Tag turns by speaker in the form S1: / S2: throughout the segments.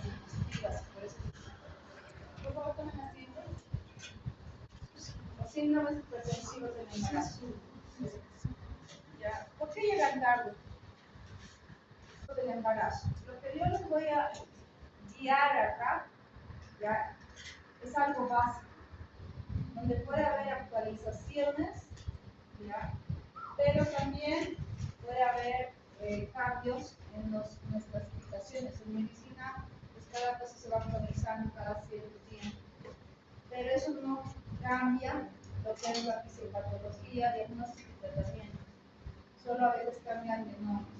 S1: diapositivas. Por eso, por favor, tomen asiento. Los síndromes hipertensivos del embarazo. ¿Ya? ¿Por qué llegan tarde? Del embarazo. Lo que yo les voy a guiar acá, ¿ya? Es algo básico, donde puede haber actualizaciones, ¿ya? Pero también puede haber cambios en nuestras aplicaciones. En medicina, pues cada cosa se va actualizando cada cierto tiempo. Pero eso no cambia lo que es la fisiopatología, diagnóstico y tratamiento. Solo a veces cambian de nombre.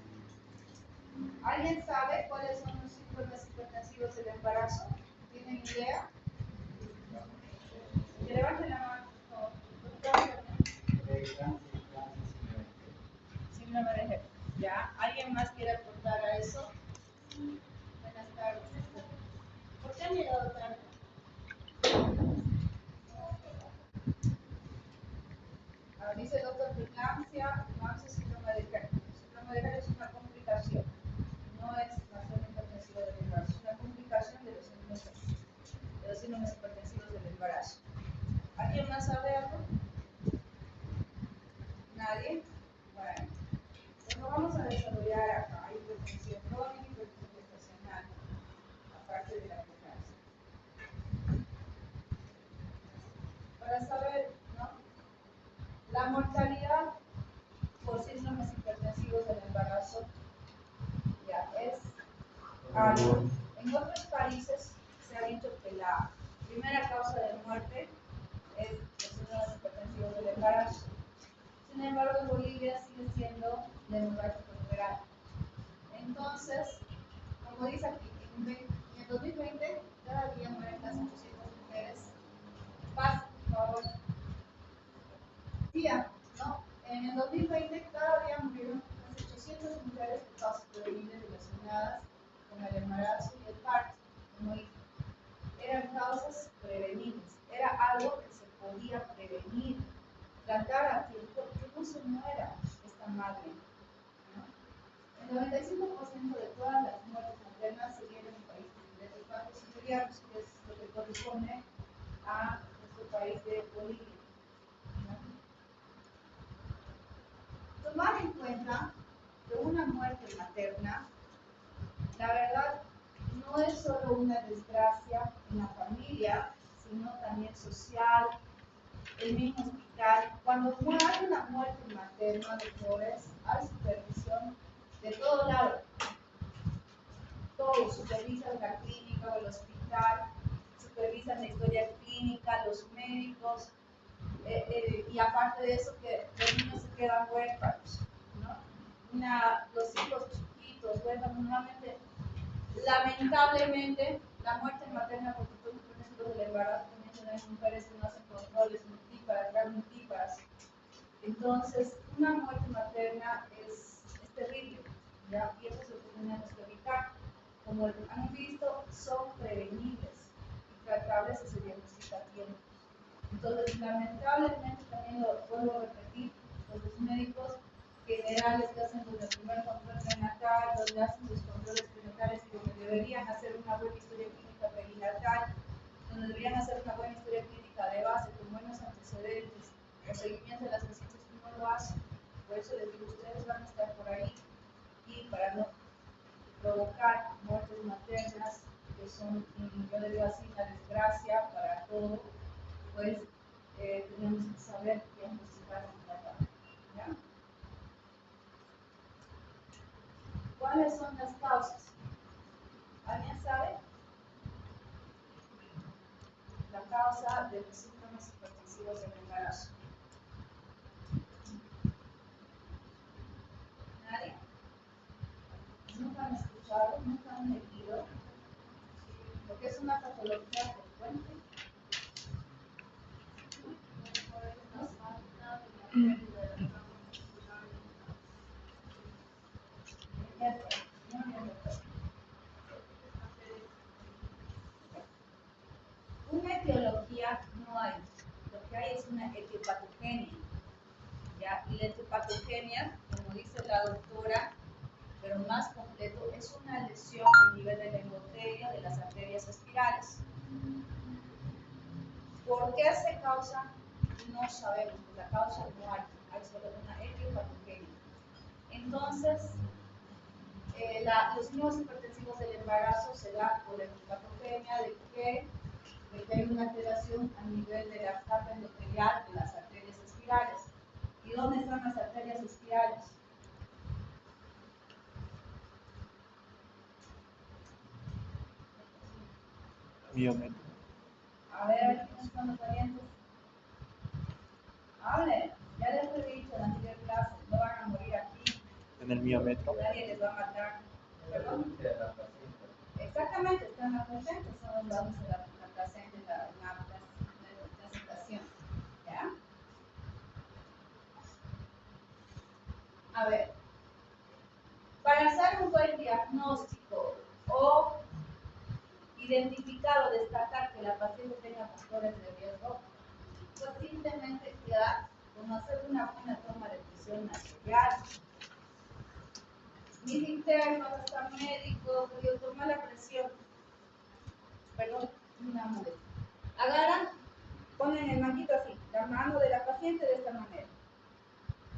S1: ¿Alguien sabe cuáles son los síntomas hipertensivos del embarazo? ¿Tienen idea? Que levanten la mano, por favor. Síndrome de Hep. ¿Ya? ¿Alguien más quiere aportar a eso? Buenas tardes. ¿Por qué han llegado tarde? Dice el doctor preeclampsia, síndrome de Hep. Síndrome de Hep es una complicación, no es una zona hipertensiva del embarazo, es una complicación de los síndromes hipertensivos del embarazo. ¿Alguien más sabe algo? ¿Nadie? Bueno, pues lo vamos a desarrollar acá. Hay hipertensión crónica y hipertensión gestacional, aparte de la preeclampsia. Para saber, ¿no? La mortalidad por síndromes hipertensivos del embarazo ya es algo. En otros países se ha dicho que la primera causa de muerte es los síndromes hipertensivos del embarazo. Sin embargo, en Bolivia sigue siendo de embarazo puerperal. Entonces, como dice aquí, en 2020 cada día mueren casi 800 mujeres. Paz, por favor. Tía, ¿no? En el 2020 cada día murieron casi 800 mujeres por causas prevenibles relacionadas con el embarazo y el parto, como dije. Eran causas prevenibles, era algo que se podía prevenir, tratar a tiempo que no se muera esta madre, ¿no? El 95% de todas las muertes maternas se dieron en países de partos siberianos, que es lo que corresponde a nuestro país de Bolivia, ¿no? Tomar en cuenta que una muerte materna, la verdad, no es solo una desgracia en la familia, sino también social, el mismo hospital. Cuando hay una muerte materna, doctores, hay supervisión de todo lado. Todos supervisan la clínica o el hospital, supervisan la historia clínica, los médicos, y aparte de eso, que los niños se quedan huérfanos, ¿no? Los hijos chiquitos, huérfanos, normalmente, lamentablemente, la muerte materna por supuesto del embarazo también se da en mujeres que no hacen controles multíparas. Entonces, una muerte materna es terrible, ¿ya? Y eso es lo que tenemos que evitar. Como han visto, son prevenibles y tratables si se diagnostica a tiempo. Entonces, lamentablemente, también lo vuelvo a repetir, los médicos generales que hacen el primer control prenatal, donde hacen sus controles prenatales y donde deberían hacer una buena historia clínica perinatal, donde deberían hacer una buena historia clínica de base, con buenos antecedentes, o seguimiento de las pacientes que no lo hacen. Por eso les digo, ustedes van a estar por ahí, y para no provocar muertes maternas, que son, yo le digo así, una desgracia para todo, pues tenemos que saber diagnosticar y tratar, ¿ya? ¿Cuáles son las causas? ¿Alguien sabe? La causa de los síntomas hipertensivos del embarazo. ¿Nadie? ¿Nunca han escuchado? ¿Nunca han leído? Porque es una patología frecuente. Una etiología no hay, lo que hay es una etiopatogenia, ¿ya? Y la etiopatogenia, como dice la doctora, pero más completo, es una lesión a nivel del endotelio, de las espirales. ¿Por qué se causa? No sabemos, la causa no hay solo una etiopatogenia. Entonces, los signos hipertensivos del embarazo se dan por la etiopatogenia de que hay una alteración a nivel de la capa endotelial de las arterias espirales. ¿Y dónde están las arterias espirales?
S2: Miometro.
S1: A ver, ¿quiénes son los valientes? Hablen, ya les he dicho en la anterior clase, no van a morir aquí.
S2: En el miometro.
S1: Nadie les va a matar. ¿Perdón? Exactamente, está en la placenta, son los lados de la placenta, la placentación. ¿Ya? A ver, para hacer un buen diagnóstico o identificar o destacar que la paciente tenga factores de riesgo, pues simplemente queda con hacer una buena toma de presión arterial. Mis internos, hasta médicos, yo tomo la presión. Perdón, una molestia. Agarran, ponen el manguito así, la mano de la paciente de esta manera.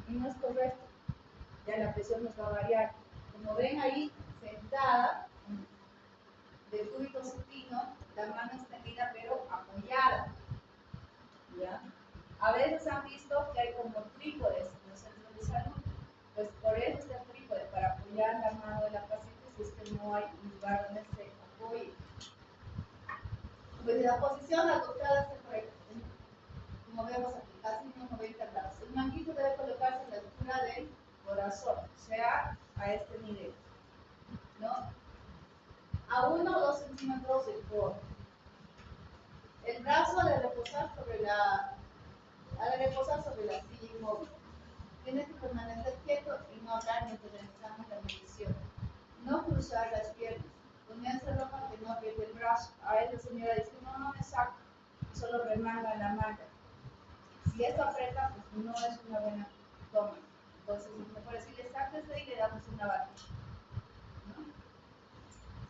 S1: Y no es correcto. Ya la presión nos va a variar. Como ven ahí, sentada, del cúbito supino, la mano extendida pero apoyada. ¿Ya? A veces han visto que hay como trípodes en los centros de salud. Pues por eso es el trípode, para apoyar la mano de la paciente si es que no hay un lugar donde se apoye. Pues la posición acostada es correcta. Como vemos aquí, casi unos 90 grados. El manguito debe colocarse a la altura del corazón, o sea, a este nivel, ¿no? A 1 o 2 centímetros del codo. El brazo debe reposar sobre la silla inmóvil. Tiene que permanecer quieto y no hablar mientras realizamos la medición. No cruzar las piernas. Ponerse ropa que no apriete el brazo. A esa señora dice, no me saco, solo remanga la manga. Si esto aprieta, pues no es una buena toma. Entonces, es mejor decirle, sáquese y le damos una batida. ¿No?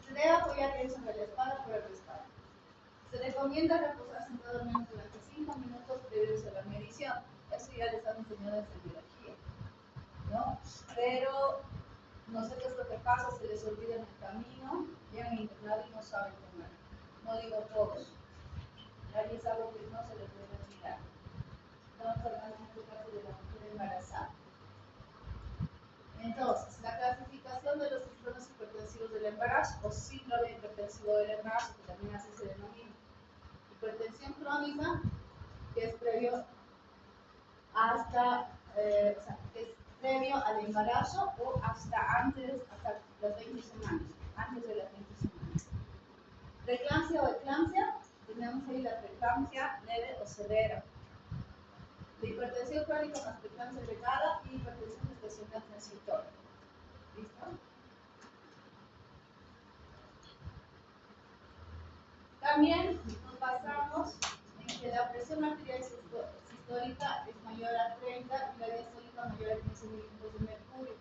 S1: Se debe apoyar bien sobre la espalda por el respaldo. Se recomienda reposar sentado al menos durante 5 minutos previos a la medición. Eso ya les han enseñado en biología, ¿no? Pero no sé qué es lo que pasa, se les olvida en el camino, llegan al internado y no saben comer. No digo todos. Ahí es algo que no se les puede olvidar. Estamos hablando en este caso de la mujer embarazada. Entonces, la clasificación de los trastornos hipertensivos del embarazo o síndrome hipertensivo del embarazo, que también así se denomina. Hipertensión crónica, que es previo hasta, que es previo al embarazo o hasta las 20 semanas, antes de las 20 semanas. Preeclampsia o eclampsia, tenemos ahí la preeclampsia leve o severa. La hipertensión crónica más preeclampsia agregada y hipertensión gestacional transitoria. ¿Listo? También nos basamos en que la presión arterial sistólica es mayor a 30 y la diastólica mayor a 15 milímetros de mercurio.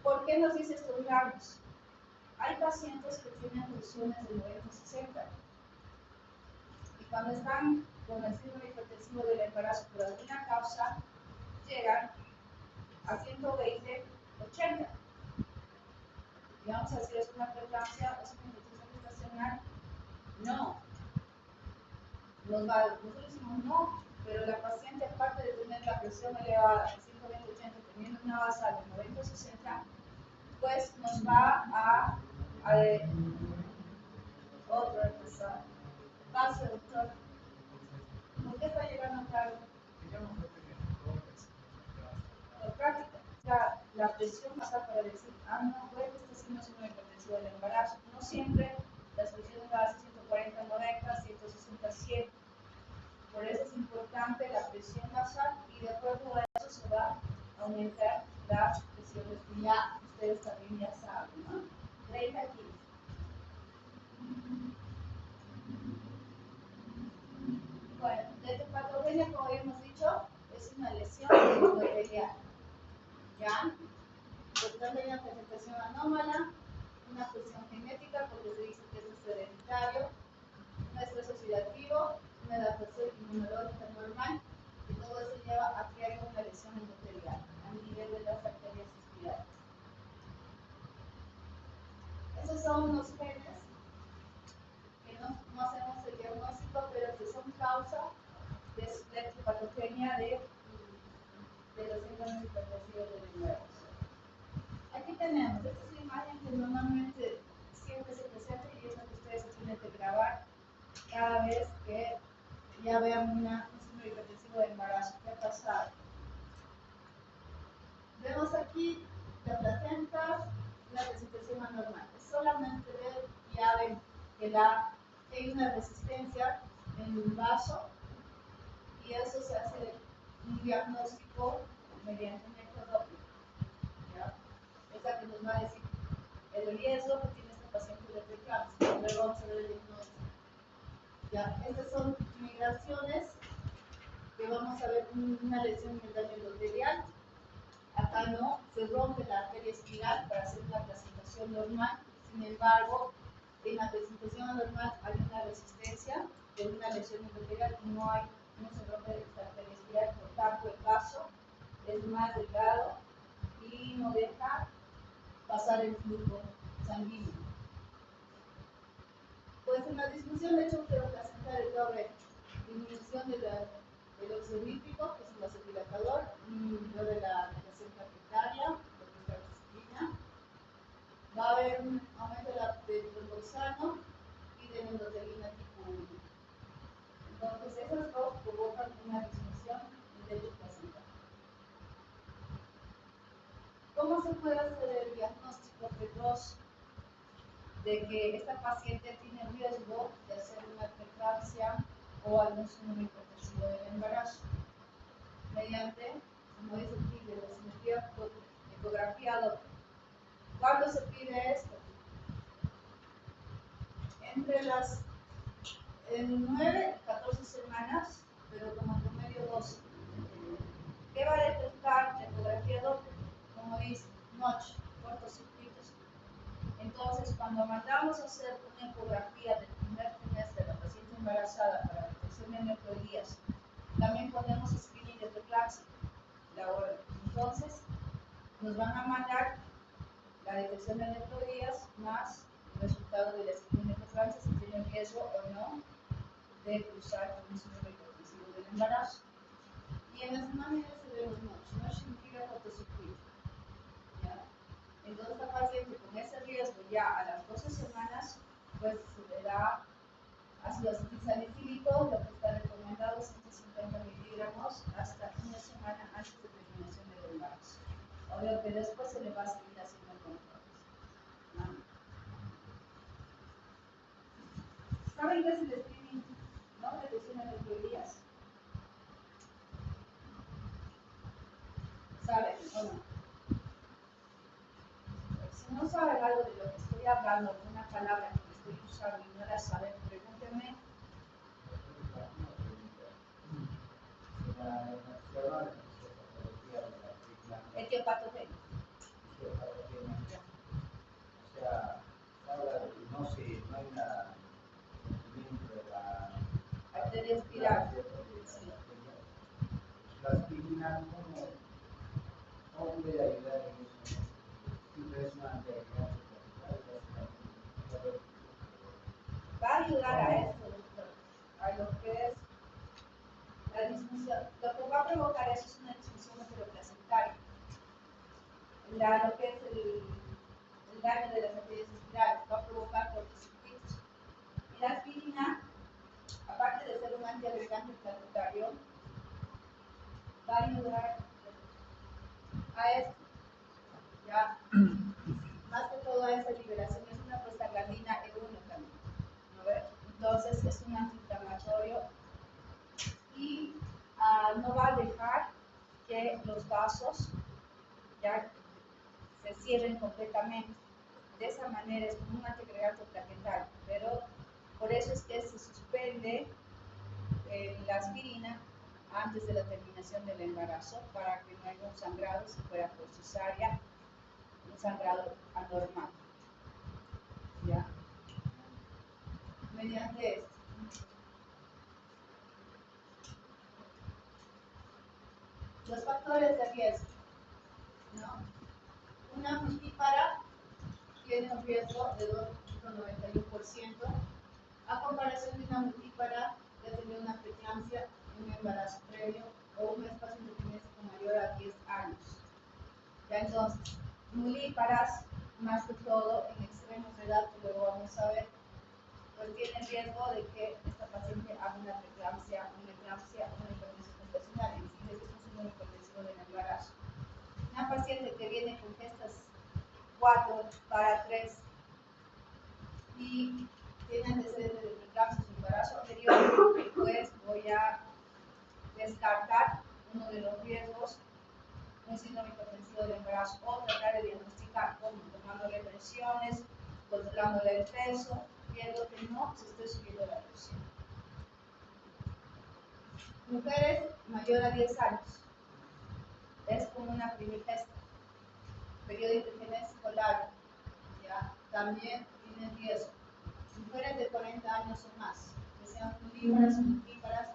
S1: ¿Por qué nos dice estos rangos? Hay pacientes que tienen funciones de 90-60 y cuando están con el síndrome hipertensivo del embarazo por alguna causa llegan a 120-80. Y vamos a decir, ¿es una preeclampsia o es una infección gestacional? No. Nosotros decimos no, pero la paciente, aparte de tener la presión elevada de 120-80, teniendo una basal de 90-60, pues nos va a otro empezar. Pase, doctor. ¿Por qué está llegando tarde? Por práctica. O sea, la presión basal para decir, no, pues este sí no es una hipertensión del embarazo. No siempre las presiones bases 140, 90, 160, 100. Por eso es importante la presión basal y de acuerdo a eso se va a aumentar las presiones que ya ustedes también ya saben, ¿no? 30 kilos. Bueno, la hepatogenia, como habíamos dicho, es una lesión endotelial. ¿Ya? Por tanto, hay una presentación anómala, una cuestión genética, porque se dice que es hereditaria. son unos genes que no hacemos el diagnóstico, pero que son causa de electropatogenia de los síndromes hipertensivos del embarazo. Aquí tenemos, esta es la imagen que normalmente siempre se presenta y es la que ustedes tienen que grabar cada vez que ya vean un síndrome hipertensivo de embarazo. ¿Qué ha pasado? Vemos aquí la placenta, la presentación anormal. Es solamente ver, ya ven que hay una resistencia en el vaso y eso se hace un diagnóstico mediante un ecodoppler. Es la que nos va a decir el riesgo que tiene este paciente de preeclampsia. Luego vamos a ver el diagnóstico. Estas son migraciones que vamos a ver una lesión en el daño endotelial. Acá no, se rompe la arteria espiral para hacer una presentación normal. Sin embargo, en la presentación anormal hay una resistencia de una lesión endotelial y no se rompe esta arteria espiral, por tanto el vaso es más delgado y no deja pasar el flujo sanguíneo. Pues en la disfunción de choque placental va a haber disminución del óxido nítrico, que es un vasodilatador, de la negación plaquetaria, lo que es la disciplina. Va a haber un aumento del tromboxano y de la endotelina tipo 1. Entonces, esas dos provocan una disminución del lecho placental. ¿Cómo se puede hacer el diagnóstico precoz de que esta paciente tiene riesgo de hacer una preeclampsia o algún síndrome hipertensivo del embarazo? Mediante, como dice aquí, de la ecografía Doppler. ¿Cuándo se pide esto? Entre las 9 y 14 semanas, pero como promedio 12. ¿Qué va a detectar la ecografía Doppler? Como dice, noche, cortocircuitos. Entonces, cuando mandamos a hacer una ecografía del primer trimestre de la paciente embarazada para detección de aneuploidías, también ponemos screening de preeclampsia, la orden. Entonces, nos van a mandar la detección de aneuploidías más el resultado de la screening de preeclampsia, si tiene riesgo o no de cruzar con un síndrome hipertensivo del embarazo. Y en las imágenes se vemos noche significa cortocircuito. Entonces, esta paciente con ese riesgo ya a las 12 semanas, pues se le da ácido acetilsalicílico, lo que está recomendado 150 miligramos hasta una semana antes de terminación del embarazo. Obvio que después se le va a seguir haciendo controles. ¿Saben qué es el screening? ¿No? Detección de aneuploidías. ¿Saben o no? Si no saben algo de lo que estoy hablando, una palabra que estoy usando y no la saben, pregúntenme. Etiopatogenia.
S3: O sea, habla de que no hay una rompimiento de la
S1: Arteria espiral.
S3: La aspirina, ¿cómo puede ayudar en eso? Siempre es una antiagregante
S1: Va a ayudar a esto, doctor, a lo que es la disfunción. Lo que va a provocar eso es una disfunción enteroplacentaria. Lo que es el daño de las arterias espirales va a provocar cortocircuitos. Y la aspirina, aparte de ser un antiagregante planetario, va a ayudar a esto. Ya, más que todo a esa liberación, es una prostaglandina E1 también. ¿No ves? Entonces es un antiinflamatorio y no va a dejar que los vasos ya se cierren completamente. De esa manera es como un antiagregante plaquetario, pero por eso es que se suspende la aspirina antes de la terminación del embarazo para que no haya un sangrado si fuera por cesárea, un sangrado anormal. ¿Ya? Mediante esto. Los factores de riesgo, ¿no? Una multípara tiene un riesgo de entonces, nulíparas, más que todo en extremos de edad, que luego vamos a ver, pues tiene riesgo de que esta paciente haga una preeclampsia, una hipertensión gestacional, es decir, que es un síndrome hipertensivo del embarazo. Una paciente que viene con gestas 4 para 3 y tiene antecedentes de preeclampsia en su embarazo anterior, pues voy a descartar uno de los riesgos, un síndrome hipertensivo del embarazo, o tratar de diagnosticar tomándole presiones, controlándole el peso, viendo que no se esté subiendo la presión. Mujeres mayor a 10 años, es como una primigesta, periodo intergenésico largo, ¿ya? También tienen riesgo. Mujeres de 40 años o más, que sean frutíferas o fructíferas,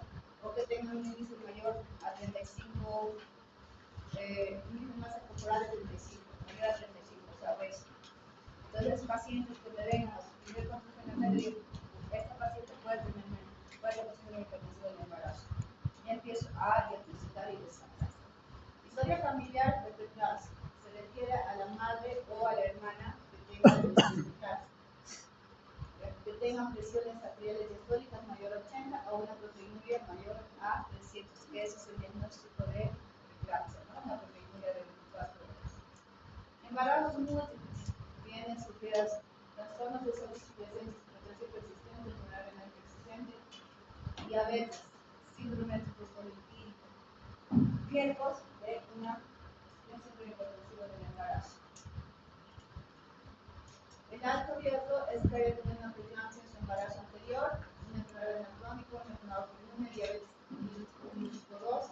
S1: o que tengan un índice mayor a 35, un índice de masa corporal de 35, mayor a 35, o sea, obeso. Entonces, pacientes que me vengan a su primer consulta en la médica, esta paciente puede tener síndrome hipertensivo del embarazo. Y empiezo a diagnosticar y descartar. Historia familiar de preeclampsia se refiere a la madre o a la hermana que tenga preeclampsia, que tengan presiones arteriales diastólicas mayor a 80 o una proteinuria mayor a 300, que ese es el diagnóstico de preeclampsia, ¿no? Una proteinuria de 24 horas. Embarazos múltiples tienen sufridas trastornos de salud subyacentes, hipertensión persistente, enfermedad renal persistente, diabetes, síndrome postolistírico, riesgos de un síndrome hipertensivo del embarazo. El alto riesgo es que haya tenido una preeclampsia en su embarazo anterior, una enfermedad renal crónica, una enfermedad autoinmune, diabetes tipo 2,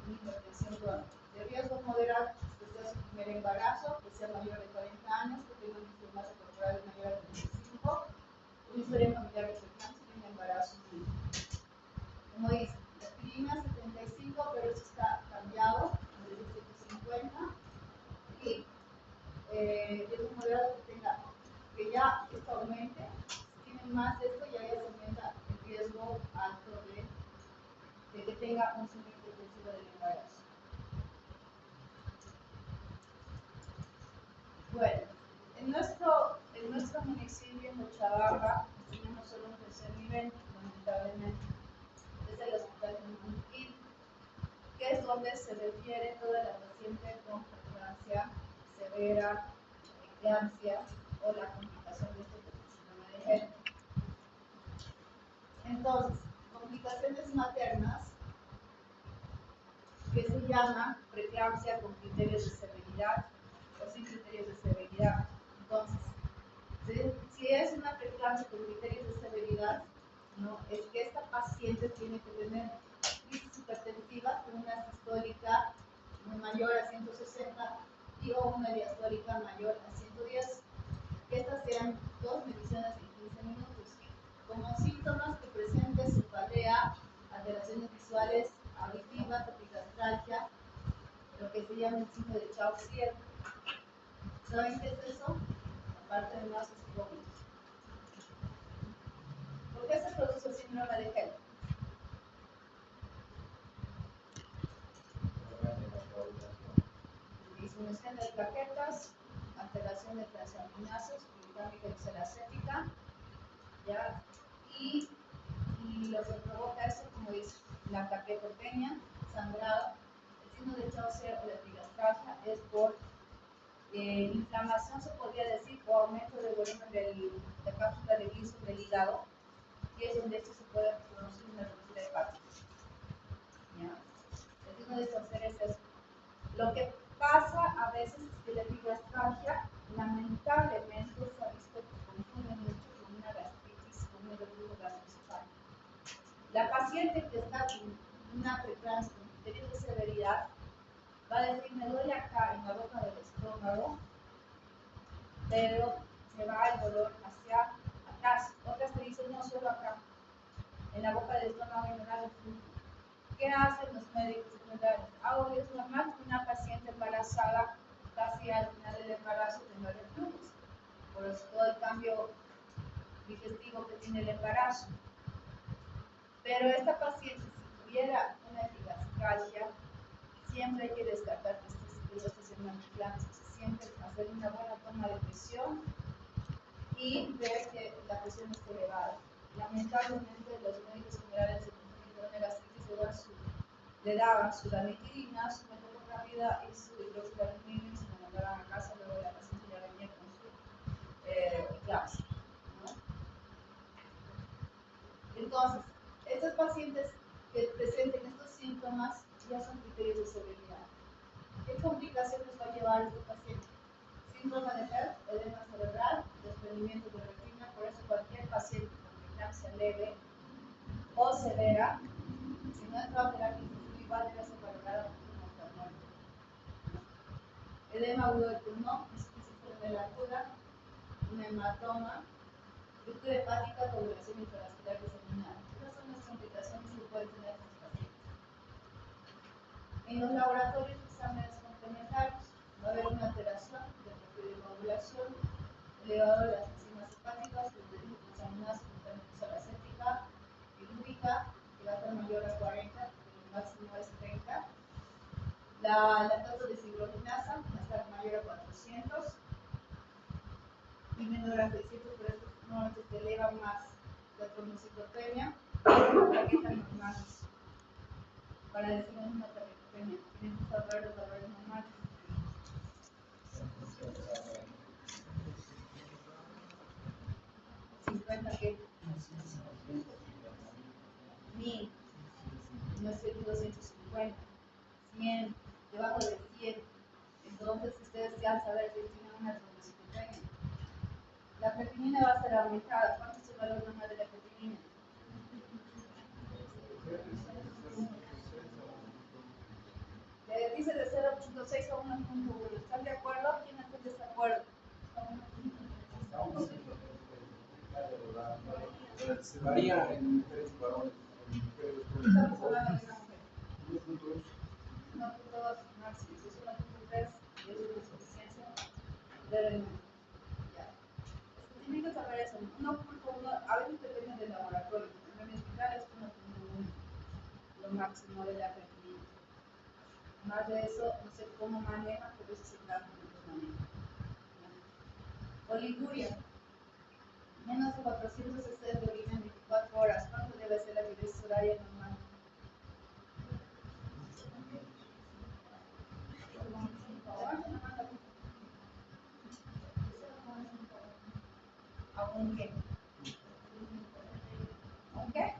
S1: una hipertensión crónica. De riesgo moderado, que sea su primer embarazo, que sea mayor de 40 años, que tenga un índice de masa corporal mayor a 35, una historia familiar de preeclampsia y un embarazo múltiple. Como dice, la aspirina 75, pero eso está cambiado, desde 150, y riesgo moderado que ya esto aumente, si tienen más de esto, ya se aumenta el riesgo alto de que tenga un síndrome hipertensivo del embarazo. Bueno, en nuestro municipio, en Cochabamba, tenemos solo un tercer nivel, lamentablemente. Es el Hospital Infantil, que es donde se refiere toda la paciente con preeclampsia severa, eclampsia o la complicación de este síndrome de Helen. Entonces, complicaciones maternas, que se llama preeclampsia con criterios de severidad o sin criterios de severidad. Entonces, si es una preeclampsia con criterios de severidad, ¿no? Es que esta paciente tiene que tener crisis hipertensiva con una sistólica mayor a 160 y o una diastólica mayor a 110. Que estas sean dos mediciones en 15 minutos. Como síntomas que presente cefalea, alteraciones visuales, auditivas, epigastralgia, lo que se llama el signo de Chaux-Ciel. ¿Saben qué es eso? Aparte de náuseas y vómitos. ¿Por qué se produce el síndrome de Helen? Disminución de plaquetas, alteración de transaminases, glutámica y oxalacética, ¿ya? Y lo que provoca eso, como dice, la plaquetopenia, sangrado, el signo de Chaux-Ciel o la epigastralgia es por inflamación, se podría decir, o aumento del volumen de la cápsula de gliso del hígado, y es donde esto se puede producir una ruptura hepática. ¿Ya? El signo de Chaux-Ciel es eso. Lo que pasa a veces es que la epigastralgia, lamentablemente, se ha visto que confunde mucho con una gastritis, con un reflujo gastroesofágico. La paciente que está con una preeclampsia con criterios de severidad va a decir, me duele acá en la boca del estómago, pero se va el dolor hacia atrás. Otras te dicen, no, solo acá, en la boca del estómago y me da reflujo. ¿Qué hacen los médicos secundarios? Ahora es normal que una paciente embarazada casi al final del embarazo tenga reflujos, por todo el cambio digestivo que tiene el embarazo. Pero esta paciente, si tuviera una epigastralgia, siempre hay que descartar que esto sea una preeclampsia. paciente hacer una buena toma de presión y ver que la presión esté elevada. Lamentablemente, los médicos generales de gastritis le daban su ranitidina, su metoclopramida y su hidroxilamina y se lo mandaban a casa, luego la paciente ya venía con su clase, ¿no? Entonces, estos pacientes que presenten estos síntomas ya son criterios de severidad. ¿Qué complicaciones va a llevar este paciente? Síndrome de HELP, edema cerebral, desprendimiento de retina. Por eso cualquier paciente con preeclampsia leve o severa, si no entra a terapia intensiva, igual debe ser valorada como muerte. Edema agudo del pulmón, insuficiencia velar, un hematoma, ruptura hepática, coagulación intravascular diseminada. Estas son las complicaciones que pueden tener estos pacientes. En los laboratorios de exámenes complementarios va a haber una alteración del perfil de coagulación, elevador de las enzimas hepáticas, transaminasa acética y lúdica, que va a ser mayor a 40, el máximo es 30. La lactato deshidrogenasa va a estar mayor a 400 y menor a 600, por eso normalmente se eleva más la trombocitopenia, plaquetas normales. Para decir una taquipenia, tienen que saber los valores normales. ¿50 qué? 1000, no es 250, 100, debajo de 100. Entonces ustedes ya saben que tienen una trombocitopenia. La creatinina va a ser aumentada. ¿Cuánto es el valor normal de la creatinina? Dice de 0.6 a 1.1. ¿Están de acuerdo? ¿Quién está en desacuerdo?
S4: Se varía en mujeres y varones.
S1: Estamos hablando de una mujer. 1.2 máximo. Si es 1.3, es una insuficiencia de renal. Tienen que saber eso. 1.1 a veces depende del laboratorio. En mi hospital es 1.1, lo máximo de la creatinina. Más de eso, no sé cómo manejan, pero eso es el caso que los manejan. Oliguria, menos de 400 cc de orina en 24 horas. ¿Cuánto debe ser la diuresis horaria normal? ¿A un qué? ¿Un qué?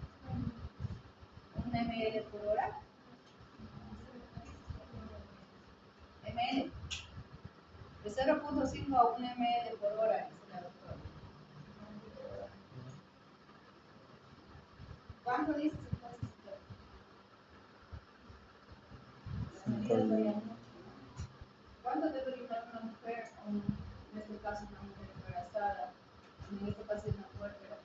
S1: ¿Un ml por hora? ml. De 0.5 a 1 ml por hora, dice la doctora. ¿Cuánto dices entonces? ¿Cuánto debe orinar una mujer, en este caso una mujer embarazada, en este caso una puerpera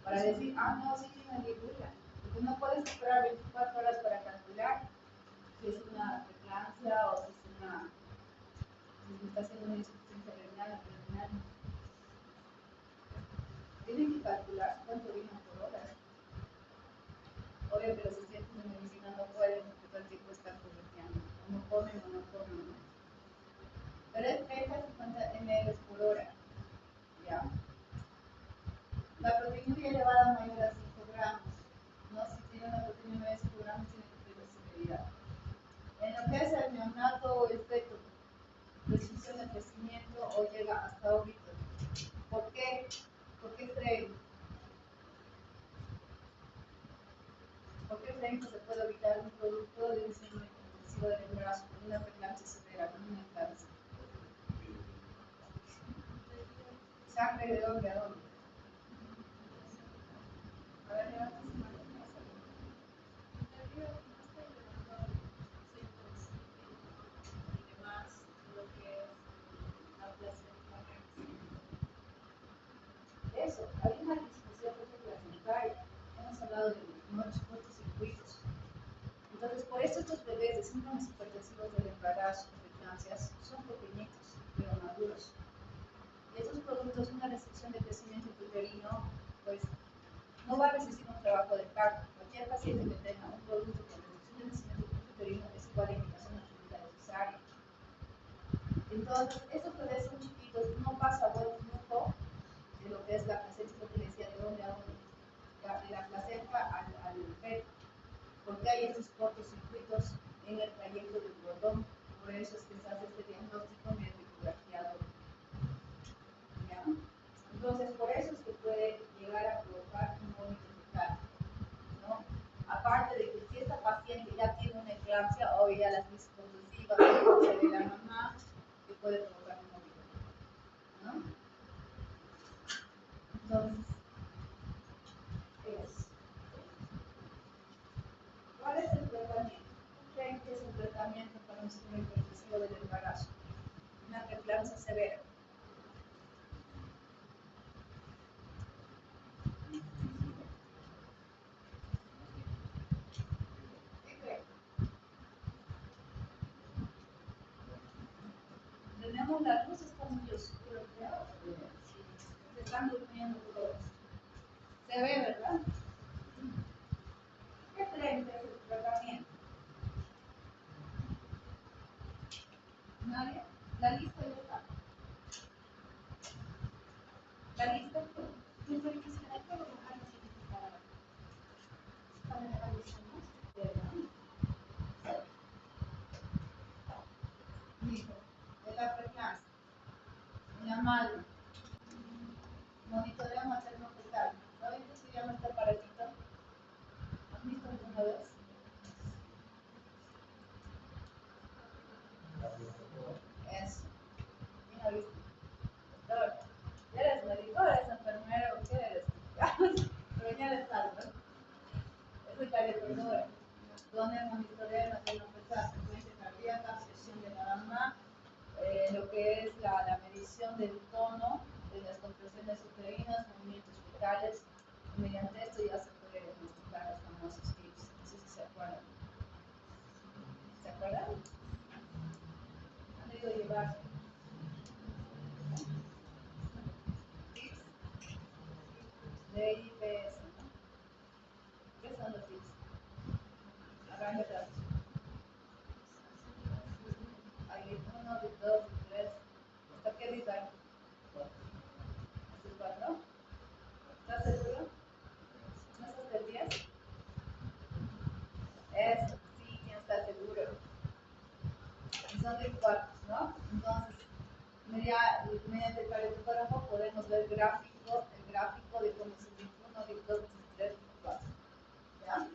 S1: para decir, no, sí tiene oliguria? Porque no puedes esperar 24 horas para calcular si es una preeclampsia o si es una, si está haciendo una insuficiencia renal o renal. Tienen que calcular cuánto orina por hora. Obvio que los estudiantes de medicina no pueden, porque todo el tiempo están corrigiendo. O no comen o no comen. Pero es 30-50 ml por hora. ¿Ya? La proteinuria elevada mayor a 5 gramos. ¿No? Si tiene una proteinuria de 5 gramos, tiene que tener severidad. En lo que es el neonato o el feto, restricción de crecimiento o llega hasta óbito. ¿Por qué? ¿Por qué creen? ¿Por qué creen que se puede evitar un producto de diseño intensivo del embarazo con una preeclampsia severa, con una eclampsia? Sangre de hombre a hombre. A ver, levanta su mano. Eso, hay una discusión placentaria. Hemos hablado de los cortocircuitos. Entonces, por eso estos bebés de síntomas hipertensivos del embarazo, preeclampsias, son pequeñitos, pero maduros. Y estos productos, una restricción de crecimiento uterino, pues no va a resistir un trabajo de parto. Cualquier paciente que tenga un producto con restricción de crecimiento uterino es igual a indicación absoluta de cesárea. Entonces, esos bebés son chiquitos, no pasa buen flujo de lo que es la placenta, lo que decía, de dónde a dónde, de la placenta al feto, porque hay esos cortocircuitos en el trayecto del cordón, por eso es que se hace este diagnóstico de ecografía. ¿Ya? Entonces, por eso es que puede llegar a provocar un vómito fetal, ¿no? Aparte de que si esta paciente ya tiene una eclampsia o ya las crisis convulsivas de la mamá, que puede provocar un vómito fetal, ¿no? Entonces, ¿cuál es el tratamiento? ¿Creen que es un tratamiento para un síndrome hipertensivo del embarazo? Una preeclampsia severa. ¿Qué creen? Tenemos la luz, está muy oscuro, ¿verdad? Se están durmiendo todos. Se ve, ¿verdad? ¿Qué creen que es el tratamiento? ¿Nadie? ¿La lista ya está? ¿La lista? ¿Quién fue el que se la puede bajar para la lista, no? ¿Verdad? Listo. De la preeclampsia. Una madre. Monitoreamos materno fetal. ¿Saben qué se llama este aparatito? ¿Has visto alguna vez? Eso. ¿Quién ha visto? Doctor, ¿eres médico? ¿Eres enfermero? ¿Qué eres? Pero ya eres algo, ¿no? Es el cardiopulmón, donde monitorea el materno fetal, frecuencia cardíaca, presión de la mama, lo que es la medición del tono de las contracciones uterinas, movimientos fetales. Mediante esto ya se puede diagnosticar los famosos tips. No sé si se acuerdan. ¿Se acuerdan? Han debido llevar tips de IPS, ¿no? ¿Qué son los tips? Arranca. Hay 1, 2, 3. ¿Hasta qué dice? ¿Hasta el 4? ¿Estás seguro? ¿No es hasta el 10? Eso, sí, ¿quién está seguro? Y son de 4, ¿no? Entonces, mediante el cardiógrafo podemos ver el gráfico de cómo se dice 1, 2, 3, 4. ¿Ya?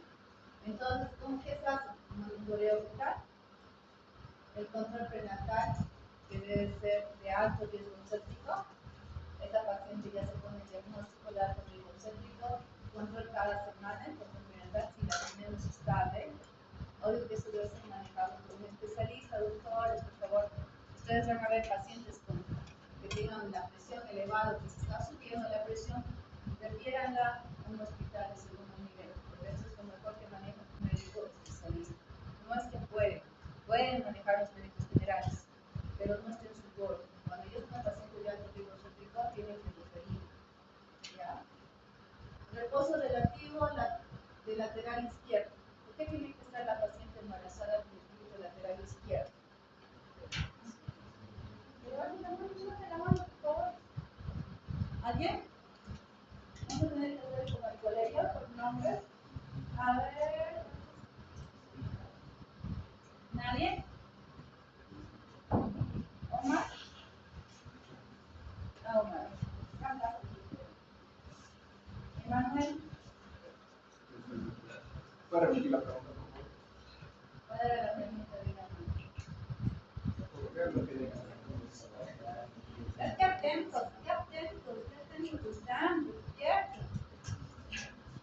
S1: Entonces, ¿cómo que se hace? Monitoreo fetal, el control prenatal, que debe ser de alto riesgo obstétrico. Esta paciente ya se pone el diagnóstico de alto riesgo obstétrico, control cada semana, el control prenatal, si la tenemos estable. Obvio que eso debe ser manejado por un especialista, doctores, por favor. Ustedes van a ver pacientes que tengan la presión elevada, que se está subiendo la presión, refiéranla a un hospital de segundo nivel, porque eso es lo mejor que maneja un médico especialista. No es que pueden manejar los médicos generales, pero no estén en su borde. Cuando yo tengo un paciente de alto riesgo obstétrico, tiene que referir. ¿Ya? Reposo relativo de lateral izquierdo. ¿Por qué tiene que estar la paciente embarazada con el glúteo lateral izquierdo? Levante la mano, por favor. ¿Alguien? Vamos a tener que hacer como el colegio, por nombres. A ver. ¿Nadie? ¿Omar? Ah, Omar. Emanuel.
S4: Para repetir la pregunta, por favor.
S1: ¿Cuál era la pregunta de la Qué atentos están, ¿cierto?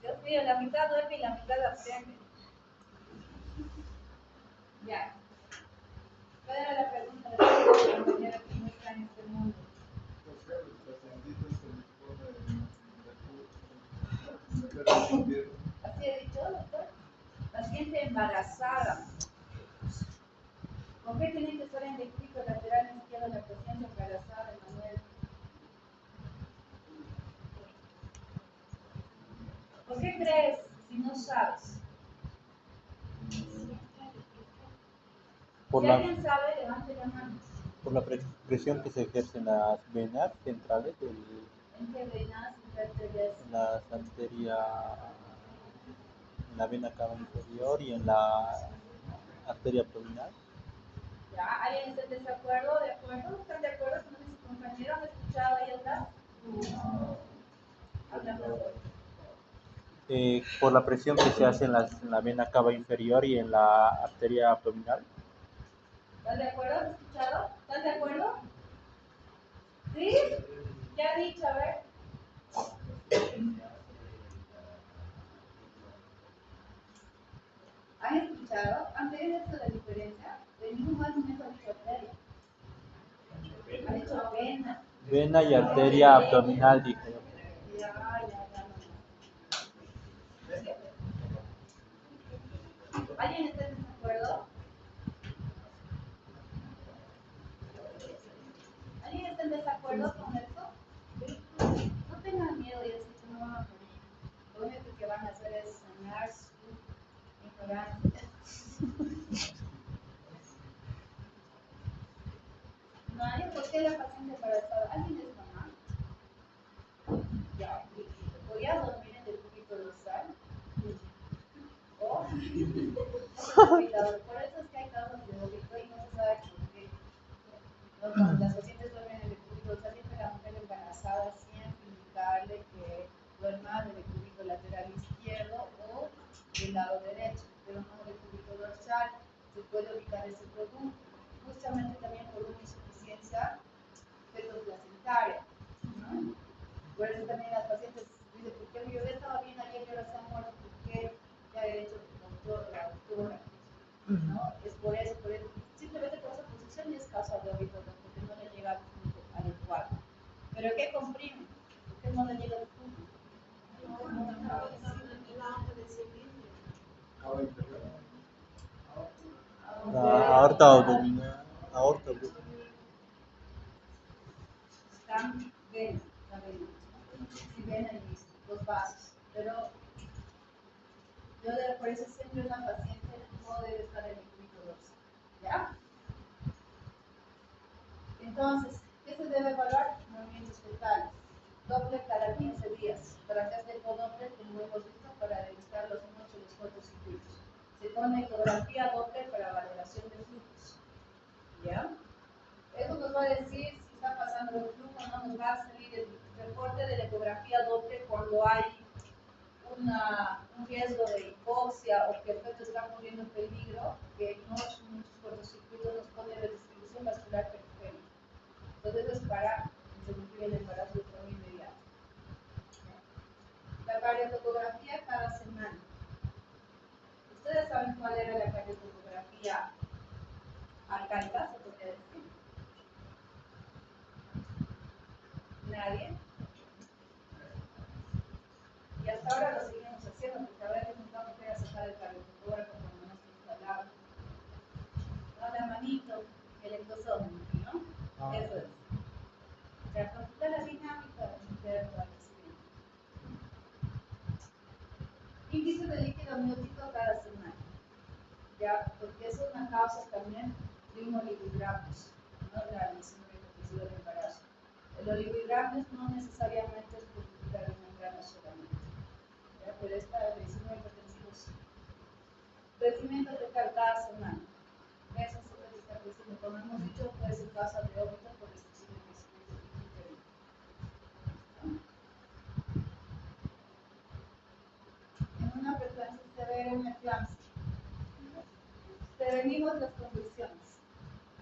S1: Dios mío, la mitad duerme y la mitad aprende. Ya. ¿Cuál era la pregunta de la compañera que no está en este mundo? ¿Así he dicho, doctor? Paciente embarazada. ¿Con qué tiene que estar en decúbito lateral izquierdo la paciente embarazada, Emanuel? ¿Por qué crees si no sabes? Si alguien sabe, levante la mano.
S2: por la presión que se ejerce en las venas centrales,
S1: ¿En qué venas, en qué arterias?
S2: en las arterias, en la vena cava inferior y en la arteria abdominal.
S1: ¿Ya? ¿Alguien está en desacuerdo? ¿De acuerdo? ¿Están de acuerdo con mis compañeros? ¿Han escuchado ahí atrás? Hablan más fuerte.
S2: Por la presión que se hace en la vena cava inferior y en la arteria abdominal.
S1: ¿Están de acuerdo? ¿Han escuchado? ¿Están de acuerdo? ¿Sí? ¿Qué ha dicho? A ver. ¿Han escuchado? ¿Han tenido esto la diferencia? De ningún momento ha dicho arteria. Ha dicho vena.
S2: Vena y arteria abdominal, dije.
S1: Ya. ¿Alguien está en desacuerdo? ¿Alguien está en desacuerdo con eso? No tengan miedo y así que no van a morir. Lo único que van a hacer es sanar su ignorancia. Nadie, ¿por qué la paciente embarazada? ¿Alguien es mamá? Ya, ¿podrías dormir en el cúbito dorsal? Cuidado, por eso es que hay casos de vómito y no se sabe por qué. ¿No? Cuando las pacientes duermen en el cúbito dorsal, siempre la mujer embarazada siempre indicarle que duerma en el cúbito lateral izquierdo o del lado derecho, pero no del cúbito dorsal. Se puede evitar ese producto, justamente también por una insuficiencia fetoplacentaria, ¿no? Por eso también las pacientes dicen, ¿por qué mi bebé estaba bien ayer y ahora se ha muerto? ¿Por qué? Ya he hecho el doctor, la doctora, ¿no? Es por eso, simplemente por esa posición y es caso de óbito, ¿no? Porque no le llega al punto adecuado. ¿Pero qué comprime? ¿Por qué no le llega al punto?
S2: La aorta abdominal. Aorta abdominal.
S1: Están vena, la vena. Si ven ahí los vasos. Pero por eso siempre una paciente no debe estar en el cúbito dorsal. ¿Ya? Entonces, ¿qué se debe evaluar? Movimientos fetales. Doppler cada 15 días. Para que hacer el Doppler, como hemos visto, para demostrar los números de los cortocircuitos. Se toma ecografía Doppler para valoración de flujos. ¿Ya? Eso nos va a decir si está pasando el flujo o no. Nos va a salir el reporte de la ecografía Doppler cuando hay un riesgo de hipoxia o que el feto está corriendo peligro, que muchos cortocircuitos nos pone redistribución vascular periférica. Entonces es para interrumpir el embarazo de forma inmediata. La cardiotocografía cada semana. ¿Ustedes saben cuál era la cardiotocografía arcaica, se podría decir? ¿Nadie? Y hasta ahora lo seguimos haciendo, porque a veces nos vamos a ir a sacar el cardiotocógrafo cuando no se instalaba. ¿No? La manito, el ectosómetro, ¿no? Eso es. O sea, consulta la dinámica interna del crecimiento. Índice de líquido amniótico cada semana. Ya, porque es una causa también de un oligohidratos, ¿no? La síndrome hipotensiva del embarazo. El oligohidratos no necesariamente es por culpa de una grana solamente. ¿Ya? Pero esta síndrome hipotensiva sí. Crecimiento fetal cada semana. Eso es lo que está creciendo. Como hemos dicho, puede ser causa de óbito por restricción de crecimiento intrauterino. En una frecuencia severa en eclampsia. Prevenimos las convulsiones,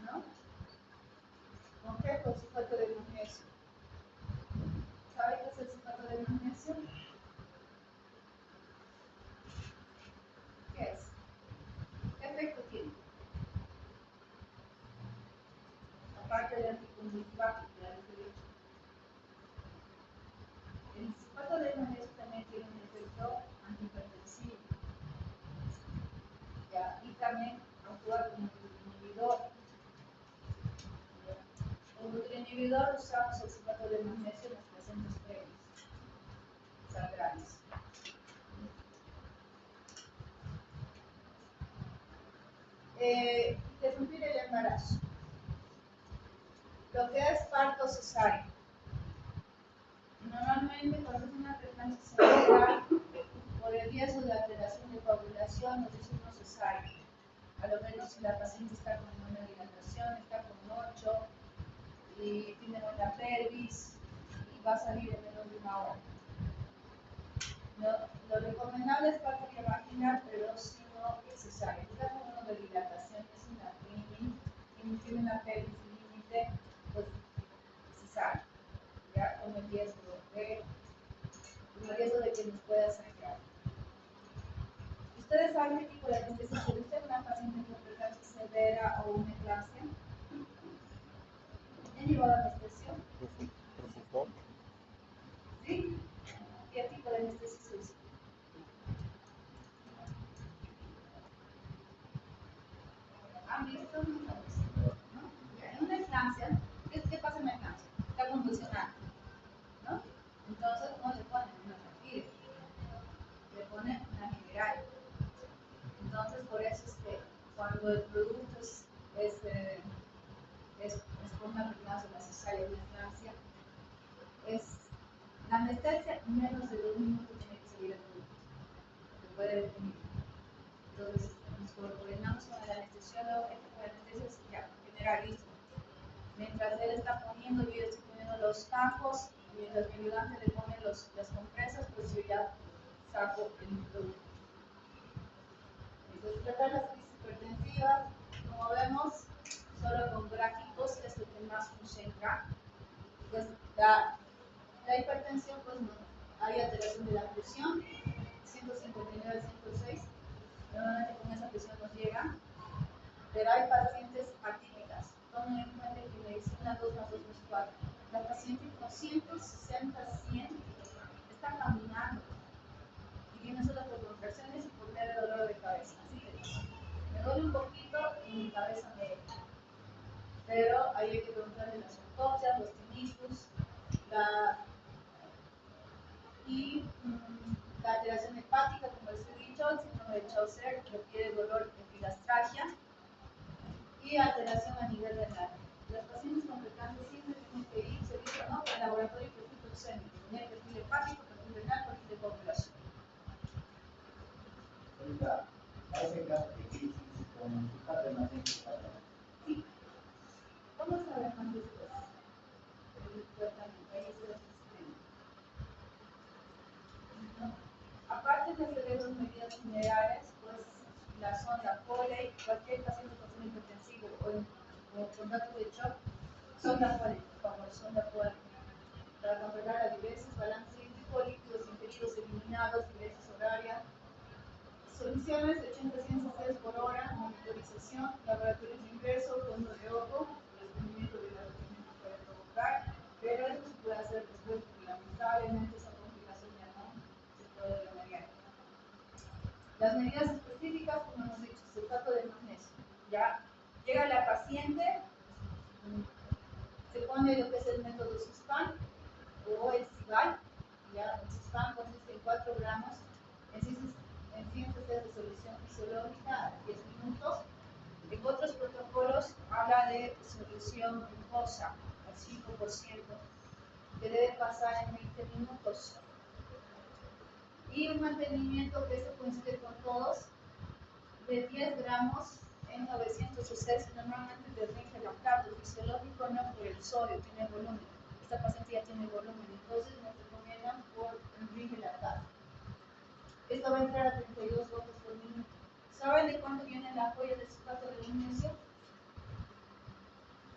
S1: ¿no? ¿Con qué? Con sulfato de magnesio. ¿Sabe qué es el sulfato de magnesio? ¿Qué es? ¿Qué efecto tiene? Aparte de anticonvulsivante, ya les he dicho. El sulfato de magnesio también tiene un efecto antihipertensivo. ¿Ya? Y también actúa como inhibidor. Como inhibidor usamos el sulfato de magnesio en los pacientes previos, sangrales. Interrumpir el embarazo. parto cesárea. Normalmente cuando es una preeclampsia cerebral, por el riesgo de alteración de coagulación, nos dice no cesárea. A lo menos si la paciente está con una dilatación, está con 8 y tiene buena pelvis y va a salir en menos de una hora. Lo recomendable es parto vía vaginal, pero si no es cesárea. Está con una dilatación, es una clínica, y tiene una pelvis límite, pues cesárea. Ya con el riesgo de que nos pueda sangrar. ¿Ustedes saben qué tipo de anestesia se usa en una paciente con preeclampsia severa o una eclampsia? ¿Han llevado anestesia?
S2: Propofol.
S1: ¿Sí? ¿Qué tipo de anestesia se usa? ¿Han visto? ¿No? En una eclampsia, ¿qué pasa en una eclampsia? Está convulsionada, ¿no? Entonces no le ponen una partida, le ponen una general. Entonces por eso es que cuando el producto es con una preeclampsia, una cesárea, una eclampsia, es la anestesia en menos de 2 minutos tiene que salir el producto, se puede definir. Entonces nos coordinamos con el anestesiólogo, este anestesia es ya generalista. Mientras él está poniendo, yo estoy poniendo los campos, y mientras mi ayudante le pone las compresas, pues yo ya saco el producto. Entonces, tratar las crisis hipertensivas, como vemos, solo con gráficos es lo que más nos centra. Pues la hipertensión, pues no, hay alteración de la presión, 159 al 106, normalmente con esa presión nos llega, pero hay pacientes atípicas. Tomen en cuenta que medicina 2 más 2 más 4. La paciente con 160, 100 está caminando y viene solo por contracciones y por leve dolor de cabeza. Así que me duele un poquito y mi cabeza me duele. Pero ahí hay que preguntarle las autopsias, los tinnitus, la alteración hepática, como les he dicho, el síndrome de Chaucer requiere dolor en filastralgia y alteración a nivel renal. Las pacientes con preeclampsia siempre tienen que ir, se dice, ¿no? El laboratorio perfil glucémico, tener perfil hepático, perfil renal, perfil de coagulación.
S3: Ahorita, para ese caso de crisis con citrato de magnesio,
S1: Sí. Vamos a ver más después. El tratamiento, ahí es el sistema. Aparte de hacer las medidas generales, pues la sonda Foley, cualquier paciente con síndrome hipertensivo o con datos de shock, sonda Foley, por favor, sonda Foley. Para controlar la diuresis, balance hídrico, líquidos ingeridos, eliminados, diuresis horaria, soluciones de 80 a 100 cc por hora, monitorización, laboratorios inversos, fondo de ojo, descubrimiento de la que puede provocar, pero esto se puede hacer después porque lamentablemente esa complicación ya no se puede remediar. Las medidas específicas, como hemos dicho, citrato de magnesio. Ya llega la paciente, se pone lo que es el método SUSPAN o el CIVAL. Ya el SUSPAN consiste en 4 gramos en 100 cc de solución fisiológica a 10 minutos. En otros protocolos habla de solución glucosa al 5%, que debe pasar en 20 minutos. Y un mantenimiento que se coincide con todos, de 10 gramos en 900 cc, normalmente de ringe lactato fisiológico, no por el sodio, tiene volumen. Esta paciente ya tiene volumen, entonces nos recomiendan por el ringe lactato. Esto va a entrar a 32 gotas por minuto. ¿Saben de cuánto viene la joya de citrato de magnesio?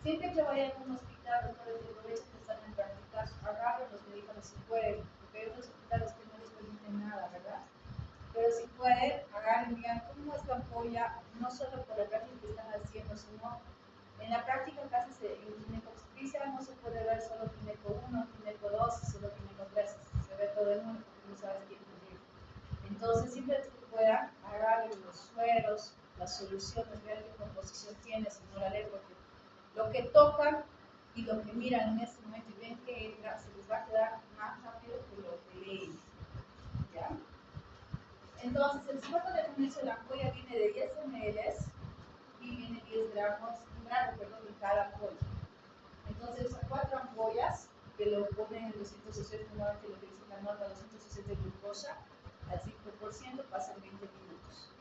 S1: Siempre que vayan a un hospital, doctores de aprovechen que están en prácticas, agarren los medicamentos si pueden, porque hay otros hospitales que no les permiten nada, ¿verdad? Pero si pueden, agarren, digan cómo es la ampolla, no solo por la práctica que están haciendo, sino en la práctica casi en ginecobstetricia no se puede ver solo gineco 1, gineco 2, solo gineco 3, se ve todo el mundo porque no sabes quién te llega. Entonces, siempre que puedan, agarren los sueros, las soluciones, vean qué composición tiene, si no la leen, porque lo que tocan y lo que miran en este momento y ven que entra, se les va a quedar más rápido que lo que leen. ¿Ya? Entonces, el citrato de magnesio de la ampolla viene de 10 ml y viene 10 gramos, un gramo, perdón, en cada ampolla. Entonces, 4 ampollas. lo ponen en 260, nuevamente lo que dice la norma 260 de glucosa al 5%, pasan 20 minutos.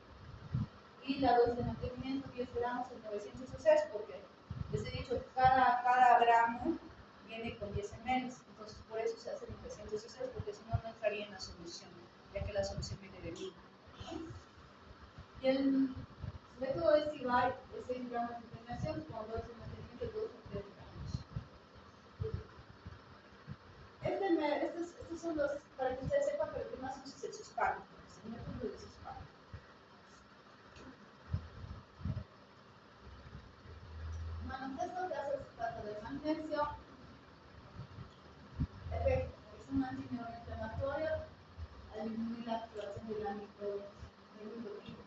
S1: Y la dosis de mantenimiento 10 gramos en 900 cc, porque les he dicho que cada gramo viene con 10 ml, entonces por eso se hace en 900 cc, porque si no, no entraría en la solución, ya que la solución viene de mí, ¿no? Y el método de CIVAI es 6 gramos de impregnación con dosis de mantenimiento de 2 o 3 gramos. Estos son los, para que ustedes sepan, pero que más usa es el suspano, el método de suspano. Manifiesto que hace el sulfato de magnesio, efecto, es un antineuroinflamatorio al disminuir la activación del ámbito endocrino.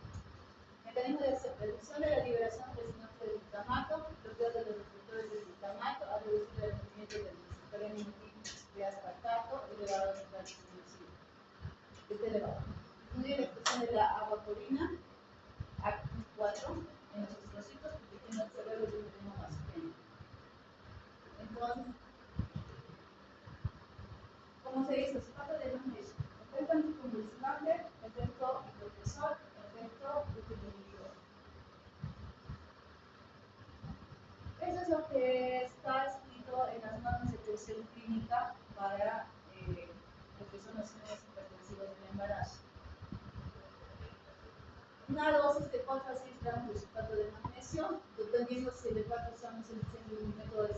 S1: Mecanismo de reducción de la liberación del sinóptico del glutamato, bloqueo de los receptores del glutamato, a reducir el rendimiento del receptor de aspartato, elevado a nivel explosivo. Este elevado. Disminuye la expresión de la aguaporina, AQ4, en los estrocitos, porque tiene el cerebro de un ritmo más pequeño. Entonces, ¿cómo se dice? Sulfato de magnesio. Efecto anticonvulsivante, efecto hipopresor, efecto utilizador. Eso es lo que está escrito en las normas de atención clínica para lo que son los síndromes hipertensivos del embarazo. Una dosis de 4 a 6 gramos de sulfato de magnesio, dependiendo si de 4 usamos el método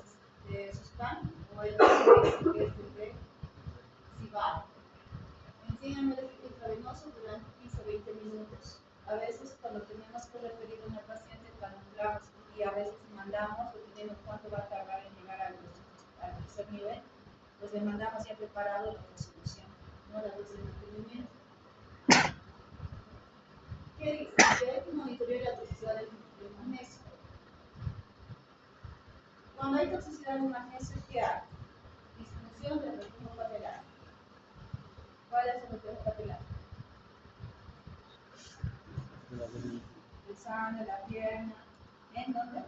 S1: de Suspan o el que es el de CIVAI. Encima intravenoso durante 15-20 minutos. A veces cuando tenemos que referir a una paciente, calculamos y a veces mandamos, dependiendo cuánto va a tardar en llegar al tercer nivel, pues le mandamos ya preparado la resolución, no la dosis de mantenimiento. ¿Qué dice? Que hay que monitorear la toxicidad del magnesio. Cuando hay toxicidad del magnesio, ¿qué hay? Disminución del reflujo papilar. ¿Cuál es el reflujo papilar? El sangre, la pierna. ¿En dónde?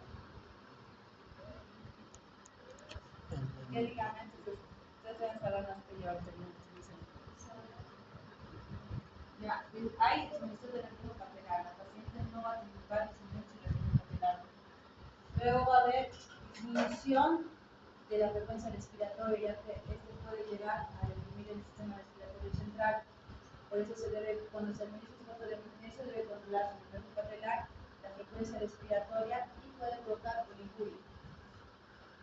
S1: ¿Qué ligamentos? Ustedes deben saber más que yo ahorita. Ya, hay disminución del reflujo papilar. La paciente no va a disminuir su reflujo papilar. Luego va a haber disminución de la frecuencia respiratoria, ya que este puede llegar a deprimir el sistema respiratorio central. Por eso se debe, cuando se administra sulfato de magnesio, debe controlar su reflujo papilar, la frecuencia respiratoria y puede provocar oligoria,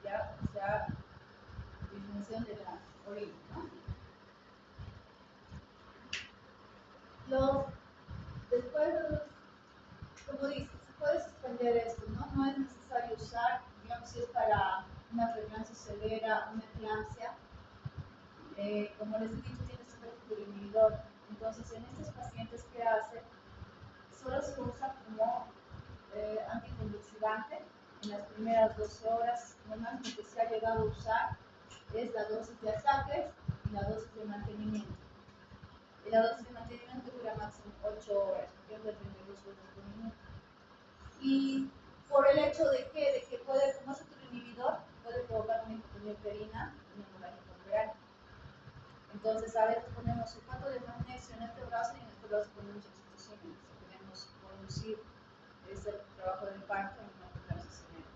S1: ya, o sea, disminución de la orina, ¿no? Después, como dice, se puede suspender esto, ¿no? No es necesario usar, digamos, si es para una preeclampsia severa, una eclampsia. Como les he dicho, tiene su efecto inhibidor. Entonces, en estos pacientes, ¿qué hace? Solo se usa como anticonvulsivante en las primeras 12 horas. Normalmente se ha llegado a usar es la dosis de ataques y la dosis de mantenimiento. Y la dosis de mantenimiento dura máximo 8 horas, porque es de 32 vueltas por minuto. Y por el hecho de que puede, como es otro inhibidor, puede provocar una hipotonía uterina y una hemorragia corporal. Entonces, a veces ponemos sulfato de magnesio en este brazo y en este brazo ponemos oxitocina. Podemos conducir ese trabajo del parto en una preeclampsia severa,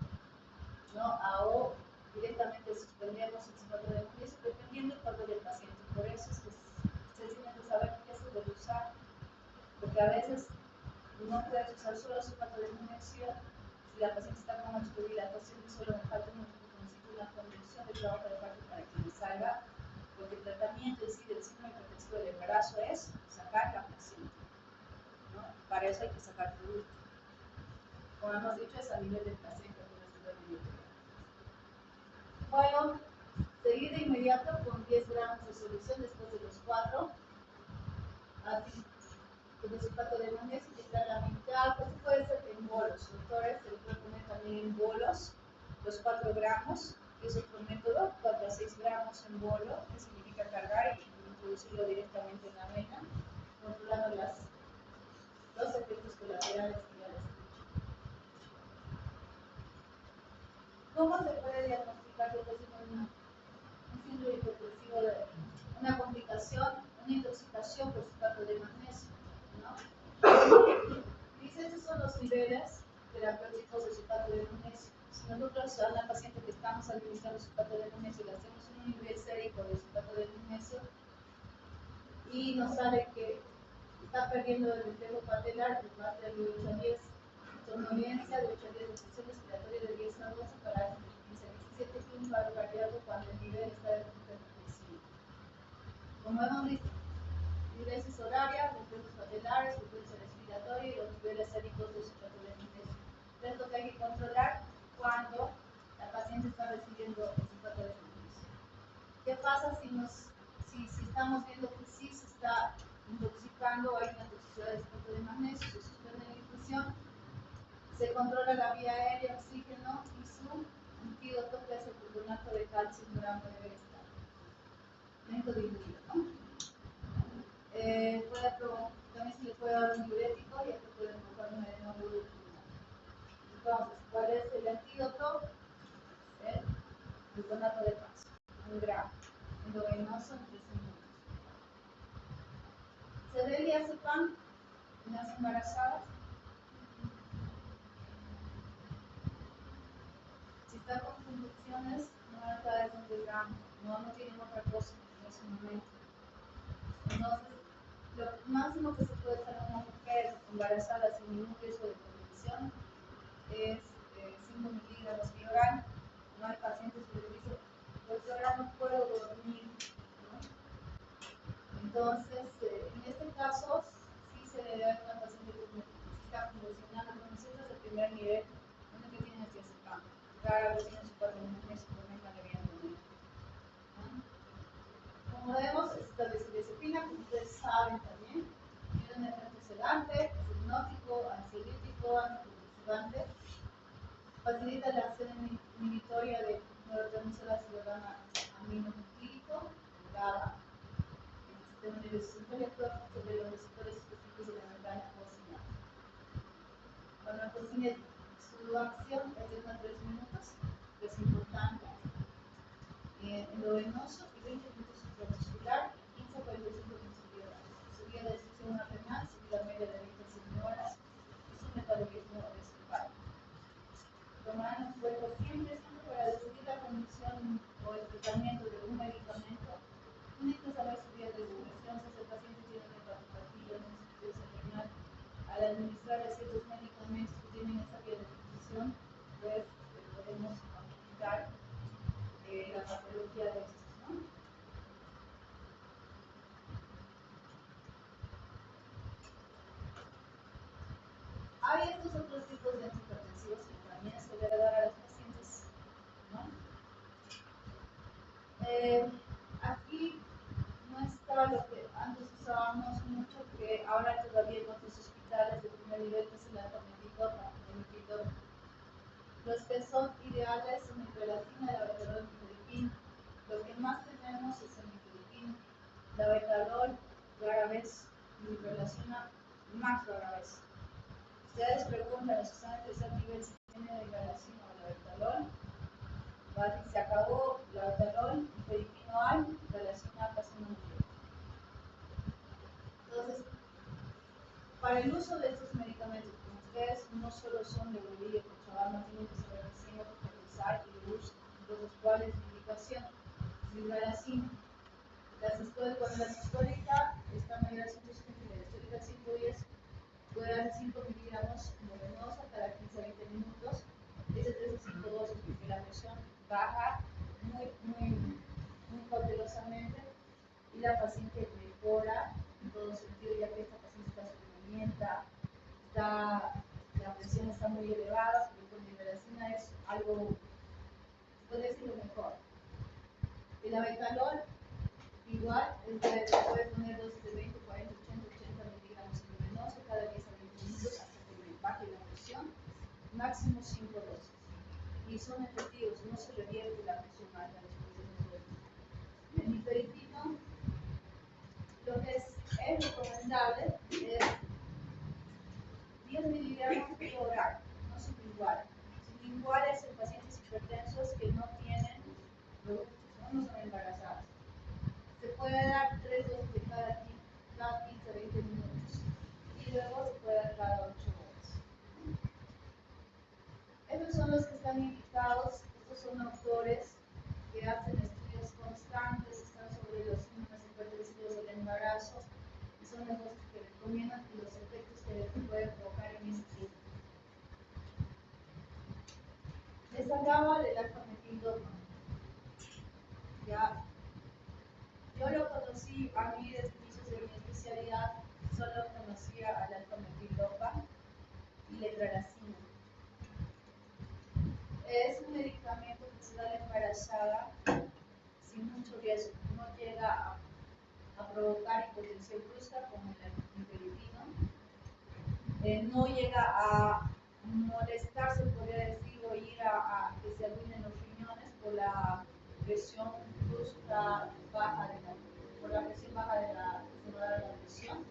S1: ¿no? O directamente suspendemos el sulfato de magnesio dependiendo del cuadro del paciente. Por eso es que ustedes tienen que saber qué se debe usar, porque a veces no puedes usar solo sulfato de magnesio si la paciente está con hiperdilatación y solo me falta una conducción de trabajo de parto para que me salga, porque el tratamiento en sí del síndrome hipertensivo del embarazo es sacar la paciente, ¿no? Para eso hay que sacar producto. Como hemos dicho, es a nivel del paciente, no es a nivel de. Bueno, seguir de inmediato con 10 gramos de solución después de los 4. Así, con el sulfato de magnesio, quitar la mitad, pues puede ser en bolos. Doctores, se lo pueden poner también en bolos, los 4 gramos, que es otro método, 4 a 6 gramos en bolo, que significa cargar y introducirlo directamente en la vena, controlando los efectos colaterales que ya les he dicho. ¿Cómo se puede diagnosticar lo que es un síndrome una complicación, una intoxicación por sulfato de magnesio, ¿no? Dice, estos son los niveles terapéuticos de sulfato de magnesio. Si nosotros a una paciente que estamos administrando sulfato de magnesio le hacemos un nivel sérico de sulfato de magnesio y nos sale que está perdiendo el reflejo patelar, nos va a ser de 8 a 10, somnolencia de 8 a 10, restricción respiratoria de 10 a 12, para 15 a 17, y un paro cardíaco cuando el nivel está de 35. Como hemos visto, diuresis horaria, reflejos patelares, frecuencia respiratoria y los niveles séricos de sulfato de magnesio. Es lo que hay que controlar cuando la paciente está recibiendo el sulfato de magnesio. ¿Qué pasa si estamos viendo que sí se está intoxicando, hay una toxicidad de sulfato de magnesio, se suspende la infusión, se controla la vía aérea, oxígeno y su antídoto, que es el bicarbonato de calcio, un gramo debe estar lento diluido, ¿no? También se le puede dar un diurético y esto puede provocar una hemorragia. Entonces, ¿cuál es el antídoto? El bicarbonato de calcio, un gramo, endovenoso en 3 minutos. ¿Se debe diazepam en las embarazadas? Si está con convulsiones, no van a caer en el gramo, no tienen otra cosa en ese momento. Entonces, lo máximo que se puede hacer a una mujer embarazada sin ningún riesgo de convulsión es 5 miligramos vía oral. No hay pacientes que le dicen, doctora, no puedo dormir, ¿no? Entonces, en este caso, sí se le da a una paciente que está convulsionando, con nosotros de primer nivel, donde que tiene diazepam. Rara vez tiene sulfato de magnesio, por ejemplo, le viene con él. Como vemos, esta benzodiazepina, como ustedes saben también, tiene un efecto sedante, es hipnótico, ansiolítico, anticonvulsivante, facilita la acción inhibitoria de neurotransmisora ciudadana aminobutírico, GABA, el sistema nervioso central y actúa sobre los receptores específicos de la membrana postsinaple. Farmacocinia, su acción es de 1 a 3 minutos, que es importante, endovenoso y 20 minutos intramuscular, 15 a 45 minutos biológicos. Su vía de destrucción renal, su vida media de 20 a 100 horas y su metabolismo es elevado. Tomar en cuenta siempre para decidir la condición o el tratamiento de un medicamento, tiene que saber su vía de distribución. Si el paciente tiene una hepatopatía, una insuficiencia renal, al administrar ciertos medicamentos que tienen esa vía de distribución, pues podemos amplificar la patología de estos, ¿no? Hay estos otros tipos de antihipertensivos que también se debe dar a los pacientes, ¿no? Aquí no está lo que antes usábamos mucho, que ahora todavía en otros hospitales de primer nivel, que es el antimetidona. Los que son ideales son el relatina, la betalol y el mifedipin. Lo que más tenemos es el mifedipin. La betalol rara vez y relaciona más rara vez. Ustedes preguntan, si están en tercer nivel, si tienen el galacino o la betalol, va a decir, se acabó la betalol, mifedipin no hay, galacina casi no tiene. Entonces, para el uso de estos medicamentos, como ustedes no solo son de Bolivia, Cochabamba, tienen que saber diseño, utilizar y de uso, entonces, ¿cuál es la indicación? Vilgalacina. Cuando la sistólica está mayor a 170 y la histólica 110, puede dar 5 miligramos endovenosa cada 15 a 20 minutos, es de 3 a 5 dosis, porque la presión baja muy cautelosamente y la paciente mejora en todo sentido, ya que esta paciente está somnolienta, la presión está muy elevada, porque con liberación es algo, puede ser lo mejor. Y la betalol, igual, puede poner dosis de 20, 40, 80 miligramos endovenosa cada 10 a 20 minutos hasta que me baje la presión, máximo 5 dosis. Y son efectivos, no se revierte la presión alta después de los dosis. El mifedipino, lo que es recomendable es 10 miligramos por hora, no sublingual. Sublingual es en pacientes hipertensos que no tienen productos, no son embarazadas. puede dar 3 dosis de cada 15-20 minutos y luego se puede dar cada 8 horas. Estos son los que están indicados. Estos son autores que hacen estudios constantes, están sobre los síntomas hipertensivos del embarazo y son las dosis que recomiendan y los efectos que pueden provocar en ese tiempo. Les hablaba del alfa-metildopa. Ya, yo lo conocí a mí desde inicios de mi especialidad, solo conocía al alfa-metildopa y letralacina. Es un medicamento que se da a la embarazada sin mucho riesgo, no llega a provocar impotencia brusca como el interleucino, no llega a molestarse, podría decir, o ir a que se arruinen los riñones por la presión brusca baja por la presión baja de la presión,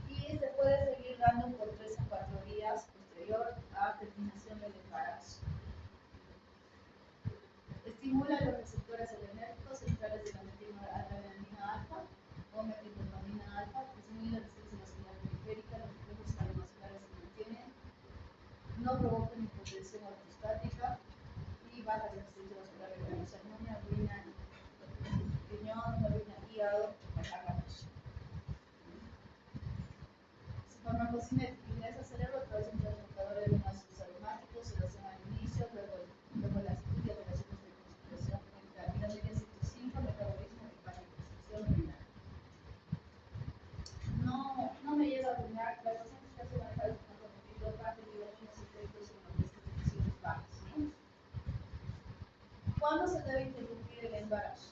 S1: y se puede seguir dando por 3 a 4 días posterior a terminación del embarazo. Estimula los receptores adrenérgicos centrales de la metiladrenalina alfa o metildopamina alfa, disminuye la resistencia vascular periférica, los reflejos cardiovasculares se mantienen, no provoca hipotensión ortostática y baja la resistencia vascular renal. O sea, no me arruina riñón, no me arruina hígado, bajar la presión. Su farmacocinética ingresa al cerebro a través de un transportador de aminoácidos aromáticos, se lo hacen al inicio, luego las estudias de las concentración entre aminoácido 105, metabolismo y construcción renal. No me llega a arruinar, las pacientes que hacen manejar el farmacocinética han tenido algunos efectos en las prescripciones bajas. ¿Cuándo se debe interrumpir el embarazo?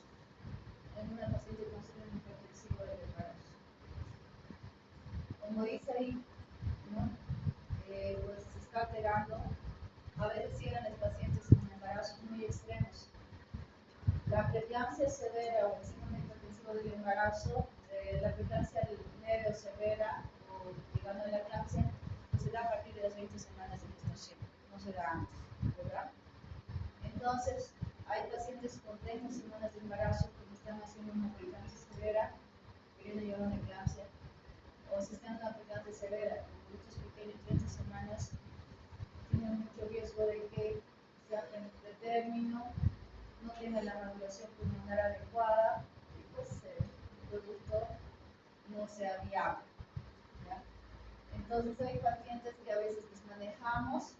S1: En una paciente con síndrome hipertensivo del embarazo. Como dice ahí, ¿no? Pues se está alterando. A veces llegan las pacientes con embarazos muy extremos. La preeclampsia severa o el síndrome hipertensivo del embarazo, la preeclampsia leve o severa o llegando a la eclampsia, pues se da a partir de las 20 semanas de gestación, no se da antes, ¿verdad? Entonces, hay pacientes con 30 semanas de embarazo que están haciendo una preeclampsia severa, queriendo llevar una eclampsia, o si están en una preeclampsia severa, con productos pequeños, 30 semanas, tienen mucho riesgo de que sea de término, no tenga la maduración pulmonar adecuada y pues el producto no sea viable, ¿ya? Entonces hay pacientes que a veces les manejamos,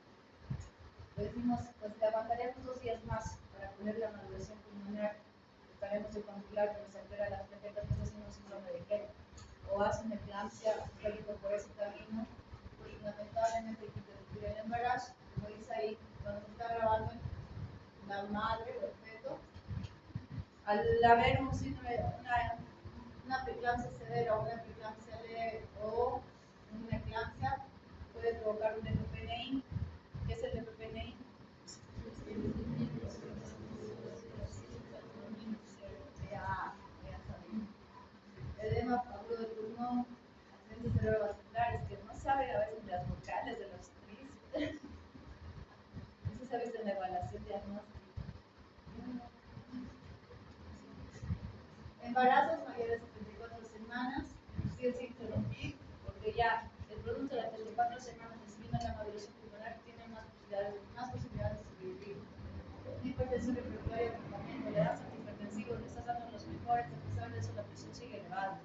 S1: decimos, pues le aguantaremos 2 días más para poner la maduración pulmonar, trataremos de controlar que se altera las plaquetas, pues hacemos un síndrome de Krebs, o hacen eclampsia por ese camino, pues lamentablemente hay que interrumpir el embarazo. Como dice ahí, cuando se está grabando la madre o el feto, al haber un síndrome, una preeclampsia severa o una preeclampsia leve o una eclampsia, puede provocar un FPNI. ¿Qué es el FPNI? Edema agudo del pulmón, accidentes cerebrovasculares, que no saben a veces las vocales de los tris. Eso se ha visto en la evaluación diagnóstica. Embarazos mayores de 34 semanas, sí o sí interrumpir, porque ya el producto de las 34 semanas recibiendo la maduración pulmonar tiene más posibilidades de sobrevivir. Una hipertensión refractaria de tratamiento, le das antihipertensivos, le estás dando los mejores, a pesar de eso la presión sigue elevada.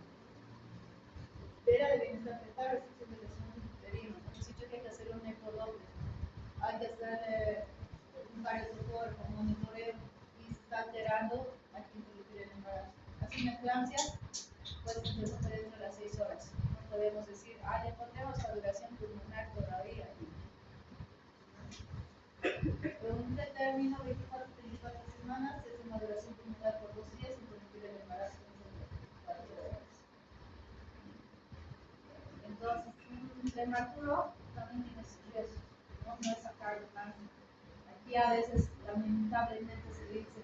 S1: Vera de bienestar fetal, restricción de lesión uterina. En un sitio que hay que hacer un ecodoble, hay que hacer un cardiotocor con monitoreo y se está alterando, hay que interrumpir el embarazo. Así una eclampsia puede interrumpir dentro de las 6 horas. No podemos decir, le encontramos maduración pulmonar todavía. Con un término 24-34 semanas es de maduración pulmonar por 2 días, interrumpir el embarazo en 4 horas. Entonces, un prematuro también tiene sus riesgos, no es sacarlo tanto. Aquí a veces, lamentablemente, se dice,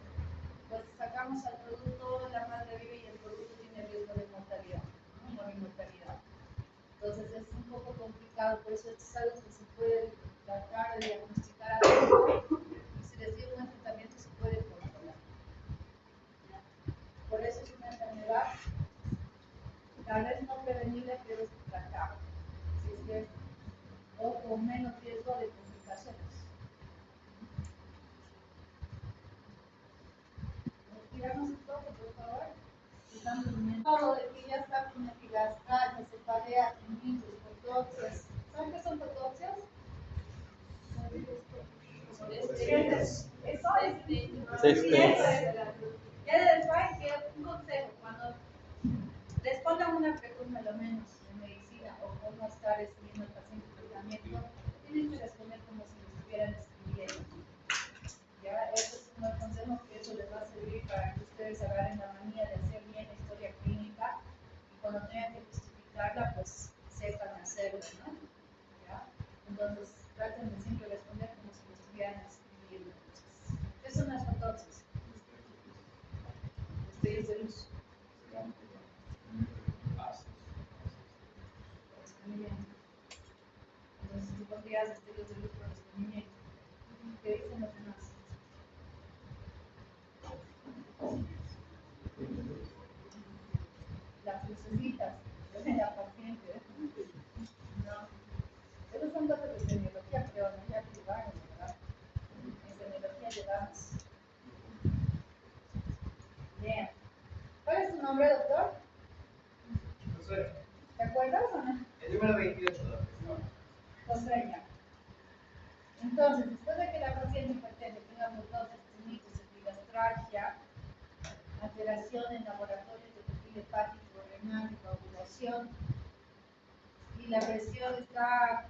S1: pues sacamos al producto, la madre vive y el producto tiene riesgo de mortalidad, ¿no? Morimortalidad. Entonces es un poco complicado, por eso es algo que se puede tratar de diagnosticar a tiempo y si les dio un buen tratamiento se puede controlar. ¿Ya? Por eso es tal vez no prevenible, pero es tratable, si es que, o con menos riesgo de complicaciones. Tiramos un poco, por favor. Estamos todo de que ya está con las calles, se padea en niños, entonces, ¿saben qué son fotoxias? Eso es. Ya después que un consejo, cuando les pongan una pregunta lo menos de medicina o cómo estar escribiendo al paciente tratamiento, tienen que responder como si lo estuvieran escribiendo. Ya, eso es un consejo que eso les va a servir para que ustedes agarren la manía de hacer bien la historia clínica y cuando tengan que justificarla, pues sepan hacerlo, ¿no? ¿Ya? Entonces, traten de siempre responder como si lo estuvieran escribiendo. ¿Qué son las fotoxis? Destellos de luz. Desprendimiento. Entonces, tú pondrías destellos de luz por desprendimiento. ¿Qué dicen los demás? Las lucecitas de la paciente. No. Esas son cosas de semiología, pero no ya llevaron, ¿verdad? En semiología llevamos. Bien. ¿Cuál es tu nombre, doctor?
S3: Josué,
S1: ¿Te acuerdas o no?
S3: el número 28.
S1: Josué, ya. Entonces, después de que la paciente hipertensa tenga fibrosis, tendinitis, epigastralgia, alteración en laboratorios de perfil hepático, renal y coagulación, y la presión está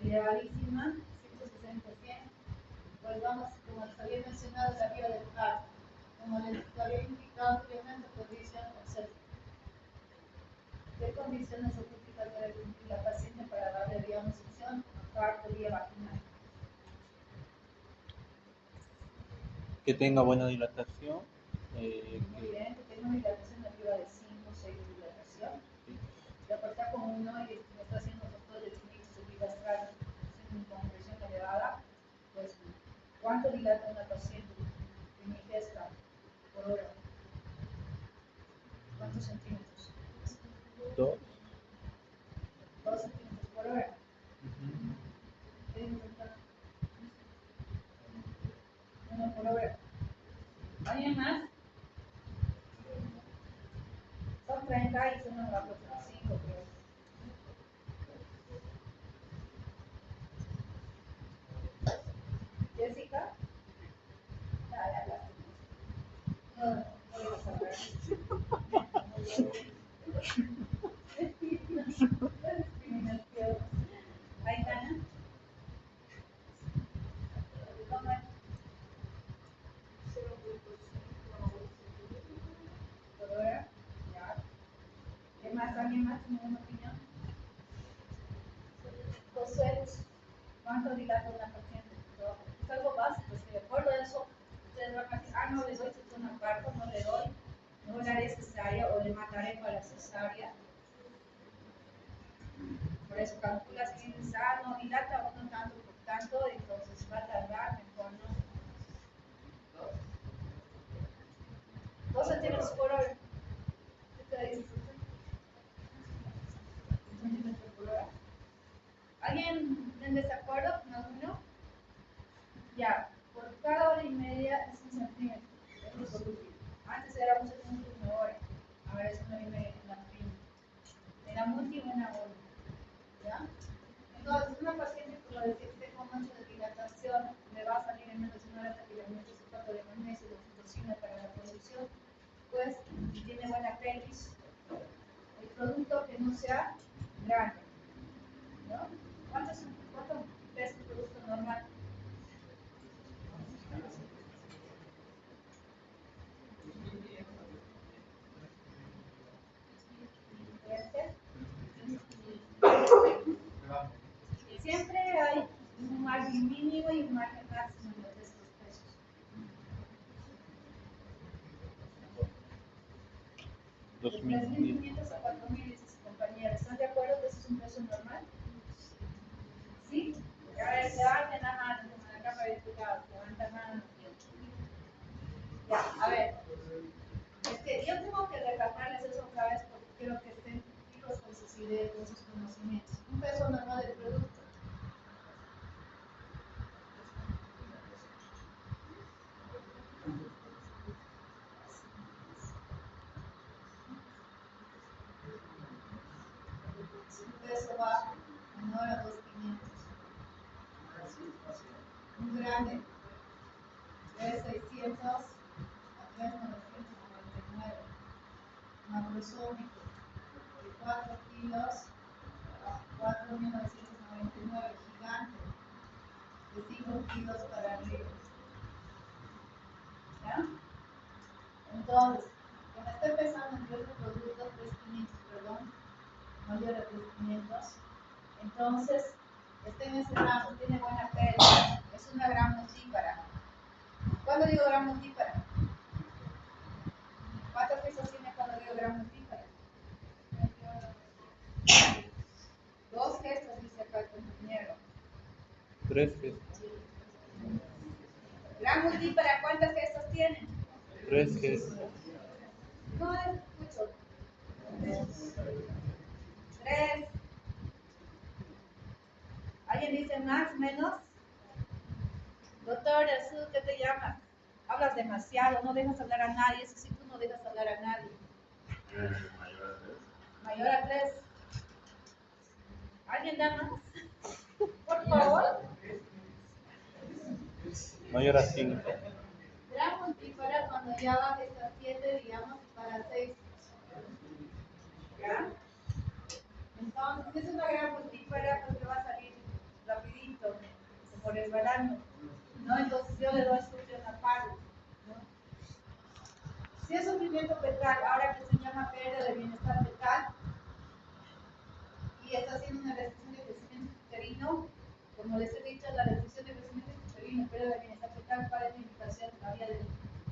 S1: elevadísima, 160-100, pues vamos, como les había mencionado, la vía del parto. Como les había indicado anteriormente, condición obstétrica. ¿Qué condiciones obstétricas debe cumplir la paciente para darle vía una succión o parto vía vaginal?
S2: Que tenga buena dilatación.
S1: Muy bien, que tenga una dilatación arriba de 5 o 6 de dilatación. Y aparte con uno y me está haciendo factor de tinitis epigastral, con presión elevada, pues ¿cuánto dilata una paciente en ingesta por hora? ¿Cuántos centímetros?
S2: 2.
S1: 2 centímetros por hora. ¿Qué dice el doctor? 1 por hora. ¿Alguien más? Son 30 y son unos 5, creo. Jessica, ya. No, no voy a saber. Discriminación. Aitana. ¿Cómo es? ¿Por hora? Ya. ¿Qué más? ¿Alguien más tiene una opinión? Josué, ¿cuánto dilata una paciente? Es algo básico, si de acuerdo a eso, ustedes van a decir, no le doy una parto, no le doy, no le haré cesárea o le mandaré para cesárea. Por eso calculas que dices, no dilata uno tanto por tanto, entonces va a tardar, mejor no. 2 centímetros por hora. ¿Qué te dices? 2 centímetros por hora. ¿Alguien en desacuerdo con alguno? Ya, por cada hora y media es 1 centímetro. Es por último. Antes era 1 centímetro una hora, ahora es 1 y media en la prima. En la multi, 1 hora. ¿Ya? Entonces, una paciente, como decía, que tenga un mancho de dilatación, le va a salir en menos de 1 hora hasta que le aumente su sulfato de magnesio y de oxitocina para la producción. Pues, si tiene buena pelvis, el producto que no sea grande. ¿No? ¿Cuánto pesa un producto normal? Siempre hay un margen mínimo y un margen máximo en los de estos pesos. De 3.500 a 4.000, dice su compañera. ¿Están de acuerdo que eso es un peso normal? ¿Sí? A ver, levanten la mano, como la capa de diputados, levanten la mano. Ya, a ver. Es que yo tengo que recalcarles eso otra vez porque quiero que estén peso bajo, menor a 2,500. Un grande, 3,600 a 3,999. Macrosómico, de 4 kilos a 4,999. Gigante, de 5 kilos para arriba. ¿Ya? Entonces, cuando esté pesando entre este producto, 3,500, perdón, mayor a 3,500, entonces, este en ese rango, tiene buena pérdida, es una gran multípara. ¿Cuándo digo gran multípara? ¿Cuántas piezas tiene cuando digo gran multípara? 2 gestos, dice acá el compañero.
S2: 3 gestos.
S1: Gran multípara, ¿cuántas gestos tiene?
S2: 3 gestos.
S1: No escucho. 3. ¿Alguien dice más, menos? Doctor Azul, ¿qué te llamas? Hablas demasiado, no dejas hablar a nadie. Eso sí, tú no dejas hablar a nadie. Mayor a 3. ¿Alguien da más? Por favor.
S2: Mayor a 5.
S1: Gran multípara cuando ya bajes a 7, digamos, para 6. ¿Ya? Entonces, es una gran multípara porque va a salir rapidito, por el verano, ¿no? Entonces yo le doy solución a paro, ¿no? Si es sufrimiento fetal, ahora que se llama pérdida de bienestar fetal, y está haciendo una restricción de crecimiento uterino, como les he dicho, la restricción de crecimiento uterino, pérdida de bienestar fetal, ¿cuál es la indicación de la vía de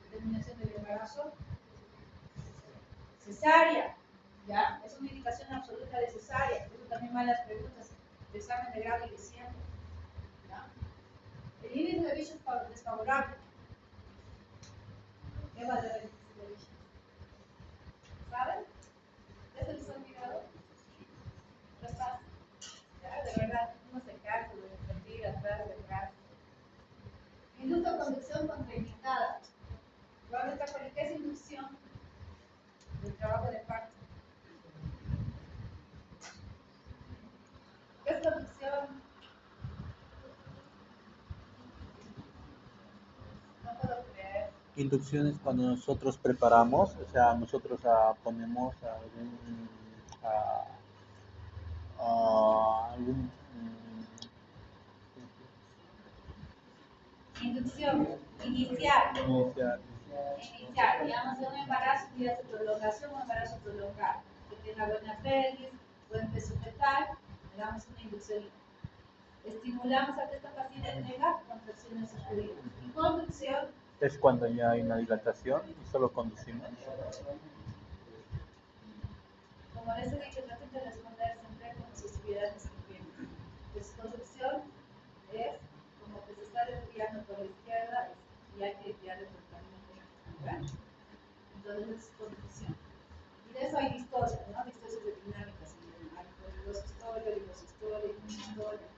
S1: determinación del embarazo? Cesárea, ¿ya? Es una indicación absoluta de cesárea. Eso también van las preguntas de examen de grado y de siempre, ¿ya? El índice de bicho es desfavorable. ¿Qué va a dar el índice de bicho? ¿Saben? ¿Ya se les ha olvidado? ¿Verdad? ¿Ya? De verdad, uno se cansa de repetir atrás. Inducto conducción contraindicada. ¿Qué es inducción? Del trabajo de parto. ¿Qué es conducción? No puedo creer.
S2: Inducción es cuando nosotros preparamos, o sea, nosotros ponemos algún
S1: Inducción, iniciar.
S2: iniciar.
S1: Iniciar, digamos, de un embarazo que hace prolongación, un embarazo prolongado, que tenga buena pelvis, buen peso fetal, le damos una inducción. Estimulamos a que esta paciente tenga contracciones uterinas. Y conducción
S2: Es cuando ya hay una dilatación y solo conducimos.
S1: como les he dicho, traten de responder siempre como si estuvieran escribiendo. Pues conducción es como que se está desviando por la izquierda y hay que desviarle por el camino correcto. Entonces es conducción. Y de eso hay distorsión, ¿no? Distorsión de dinámicas. Hay ligosistolio, unisistolio.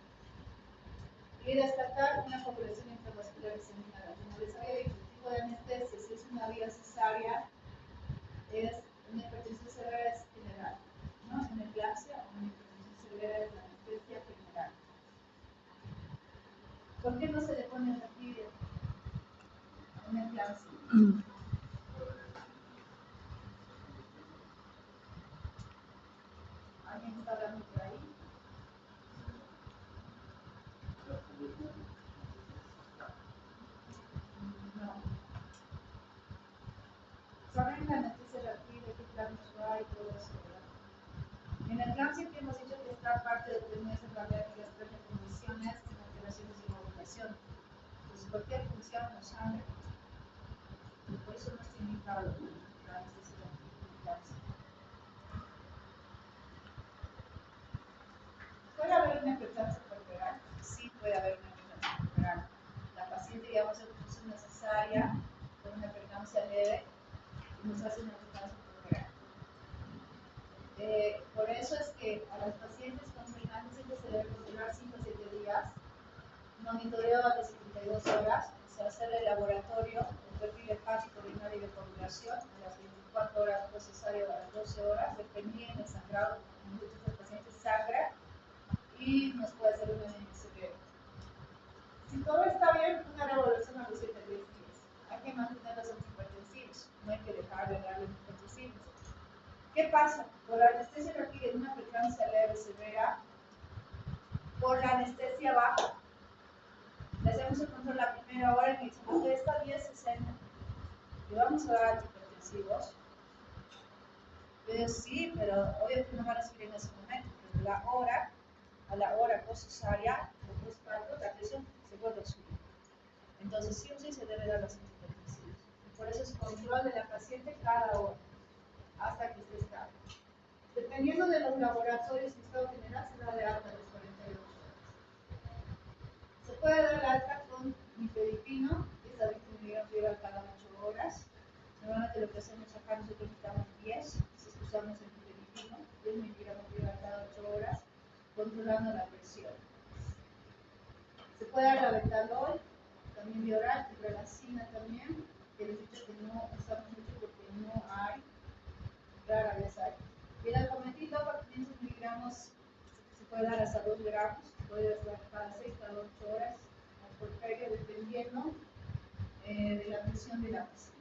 S1: Y destacar una población intravascular diseminada. Como les había dicho, el tipo de anestesia, si es una vía cesárea, es una hipertensión severa es general, ¿no? Una eclampsia o una hipertensión severa es la anestesia general. ¿Por qué no se le pone rapidez a una eclampsia? ¿Alguien está hablando por ahí? No. Saben la anestesia rapidez, qué planos hay, todo eso, ¿verdad? En la eclampsia que hemos dicho que está parte del primer cerebral y las tres condiciones sin alteraciones de coagulación. Entonces, cualquier función nos sangre. Y por eso no está indicado la anestesia de eclampsia. ¿Puede haber una eclampsia corporal? Sí, puede haber una eclampsia corporal. La paciente, digamos, se puso necesaria con una eclampsia leve y nos hace una eclampsia corporal. Por eso es que a las pacientes con eclampsia siempre se debe controlar 5 o 7 días, monitoreo a las 72 horas, o sea, hacer el laboratorio, el perfil hepático, urinario y de coagulación a las 24 horas, procesario a las 12 horas, dependiendo del sangrado, muchos de los pacientes sangre y nos puede hacer una anemia severa. Si todo está bien, una revolución a los 7 días. Hay que mantener los antihipertensivos, no hay que dejar de darle antihipertensivos. ¿Qué pasa? Por la anestesia requiere una frecuencia leve severa, por la anestesia baja. Le hacemos el control la primera hora y me dicen, ok, está 10:60. ¿Le vamos a dar antihipertensivos? Yo digo, sí, pero obviamente no van a subir en ese momento, pero a la hora post-cesárea o post-parto, la presión se vuelve a subir. Entonces, sí o sí se debe dar los antihipertensivos. Por eso es control de la paciente cada hora, hasta que esté estable. Dependiendo de los laboratorios y estado general, se da de alta a las 48 horas. Se puede dar alta con nifedipino, que es a 20 miligramos de cada 8 horas. Normalmente lo que hacemos acá, nosotros necesitamos 10, si usamos el nifedipino, 10 miligramos de cada 8 horas, controlando la presión. Se puede dar la betalol, también vía oral, y relacina también, que les he dicho que no usamos mucho porque no hay, rara vez hay. Y el alcometilo para 500 miligramos se puede dar hasta 2 gramos, puede dar cada 6 a 8 horas, por feria, dependiendo de la presión de la paciente.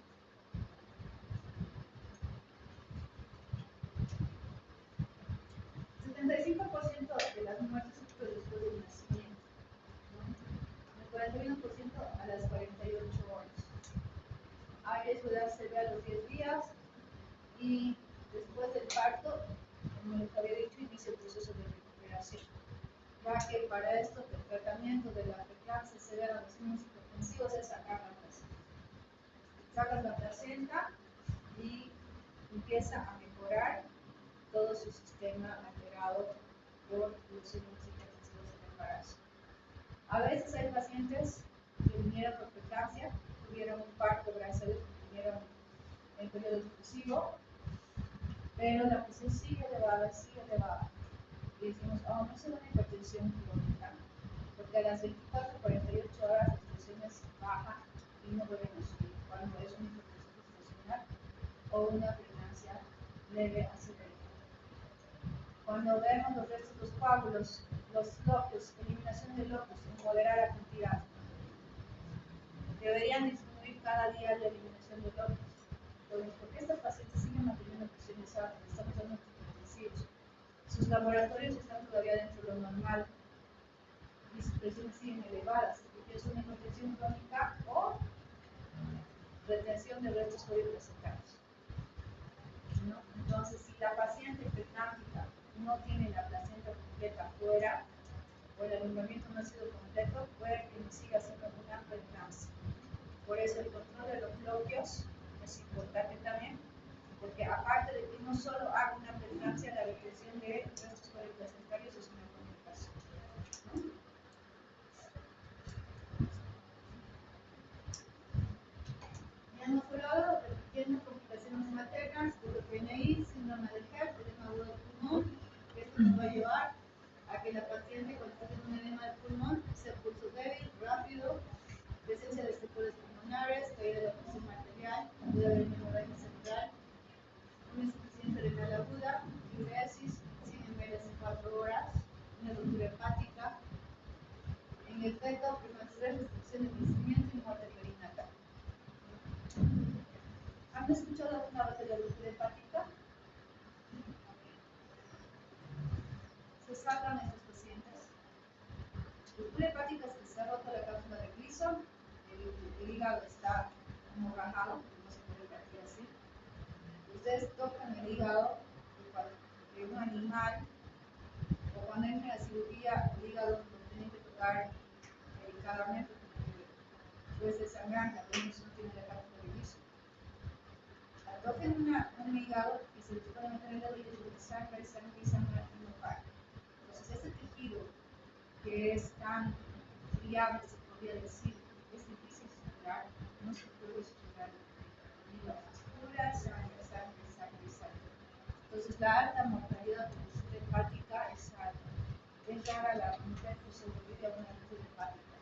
S1: El 75% de las muertes ocurren después del nacimiento, ¿no? El 41% a las 48 horas. Hay riesgo de darse a los 10 días y después del parto, como les había dicho, inicia el proceso de recuperación. Ya que para esto el tratamiento de la preeclampsia severa de los inmunosupresivos es sacar la placenta. Sacas la placenta y empieza a mejorar todo su sistema alterado por los inmunosupresivos del embarazo. A veces hay pacientes que vinieron por preeclampsia, tuvieron un parto, gracias a Dios, vinieron en periodo exclusivo, pero la presión sigue elevada. Y decimos, oh, no es una hipertensión crónica, porque a las 24 48 horas la presión es baja y no vuelven a subir, cuando es una hipertensión gestacional o una preeclampsia leve a severa. Cuando vemos los restos, los coágulos, los locus, eliminación de locus en moderada cantidad, deberían disminuir cada día la eliminación de locus. Entonces, porque estas pacientes siguen manteniendo presiones altas, estamos dando antihipertensivos. Sus laboratorios están todavía dentro de lo normal y sus presiones siguen elevadas, porque es una hipertensión crónica o retención de restos pluriplacentarios, ¿no? Entonces, si la paciente preeclámpica no tiene la placenta completa fuera o el alumbramiento no ha sido completo, puede que siga siendo una preeclampsia. Por eso el control de los bloqueos es importante también, porque aparte de que no solo haga una preeclampsia, la retención de restos pluriplacentarios es una complicación, ¿no? Ya hemos hablado de pequeñas complicaciones maternas, PNI, síndrome de HEP, edema agudo del pulmón. Esto nos va a llevar a que la paciente, cuando está teniendo un edema del pulmón, sea pulso débil, rápido, presencia de estructuras pulmonares, caída de la presión arterial, puede haber hemorragia cerebral, una insuficiencia renal aguda, diuresis, 100 ml en 4 horas, una ruptura hepática. En el feto, prematura, restricción de crecimiento y muerte perinatal. ¿Han escuchado alguna vez de la ruptura hepática? Se salvan estos pacientes. Ruptura hepática es que se ha roto la cápsula de Gleason, el hígado está como rajado, no se puede partir así. Ustedes tocan el hígado de un animal, o cuando entran a la cirugía, el hígado lo tienen que tocar delicadamente porque puede ser sangrante, a veces no tiene la cápsula de Gleason. Toquen un hígado y se les puede meter el dedo y ellos sangre y no para. Entonces, ese tejido que es tan friable, se podría decir, es difícil suturar, no se puede suturar el hígado. Pura sangre. Entonces, la alta mortalidad por ruptura hepática es alta. Es rara la mujer que sobrevive a una ruptura hepática.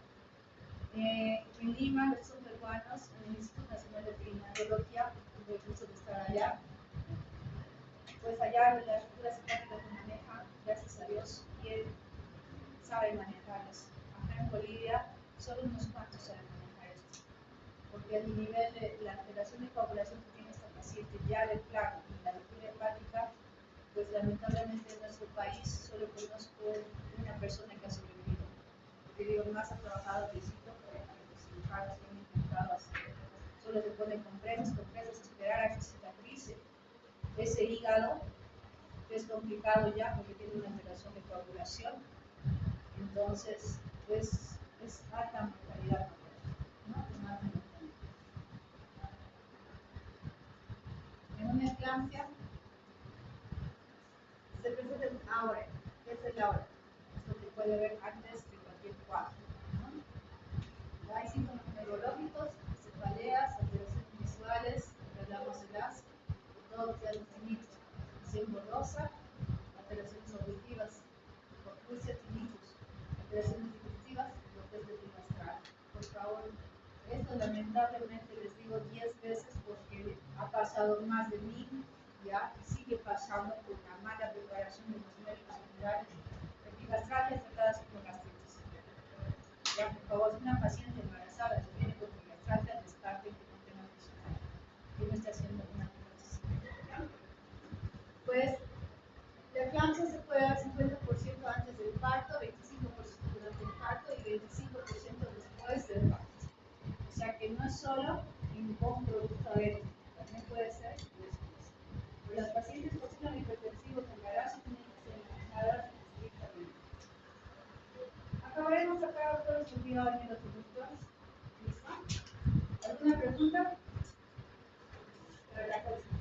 S1: En Lima, los peruanos, en el Instituto Nacional de Perinatología, tuve el gusto de estar allá. Pues allá las rupturas hepáticas se manejan de gracias a Dios, bien sabe manejarlas. Acá en Bolivia, solo unos cuantos saben manejar esto, porque el nivel de la alteración de coagulación que tiene esta paciente ya de plano y la locura hepática, pues lamentablemente en nuestro país solo conozco una persona que ha sobrevivido. Porque digo, más ha trabajado Luisito, porque los cirujanos que han intentado hacer, solo se ponen compresas, esperar a que cicatrice ese hígado, que es complicado ya porque tiene una alteración de coagulación. Entonces, pues, es alta mortalidad, ¿no? Es alta mortalidad. En una eclampsia se presenta el aura. ¿Qué es el aura? Esto se puede ver antes de cualquier cuadro, ¿no? Hay síntomas neurológicos, cefaleas, alteraciones visuales, hablamos del asco, todos los tinnitus, visión borrosa, alteraciones auditivas, oclusia tinnitus, alteraciones digestivas, bloqueos de trimestral. Por favor, esto lamentablemente les digo 10 veces porque ha pasado más de mí, ya, y sigue pasando por la mala preparación de los médicos generales, epigastrales tratadas como gastritis. Ya, por favor, si una paciente embarazada se viene con epigastralgia, descarte que no tenga funcional, que no esté haciendo una hepatitis. Pues, la eclampsia se puede dar 50% antes del parto, 25% durante el parto y 25% después del parto. O sea que no es solo un producto adentro, también puede ser después. Pero las pacientes con síndrome hipertensivo de embarazo tienen que ser manejadas estrictamente. Acabaremos acá, doctores, que olvidado en los productores. ¿Listo? ¿Alguna pregunta? Pero la cosa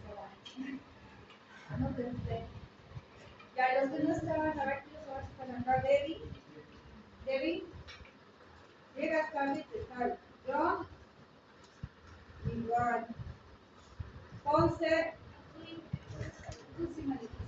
S1: no pensé. Ya, los que no estaban, a ver, quiero saber si pueden entrar. Debbie. Debbie. Llega Carly, te tal. John. Igual. Ponce. Tú sí me dijiste.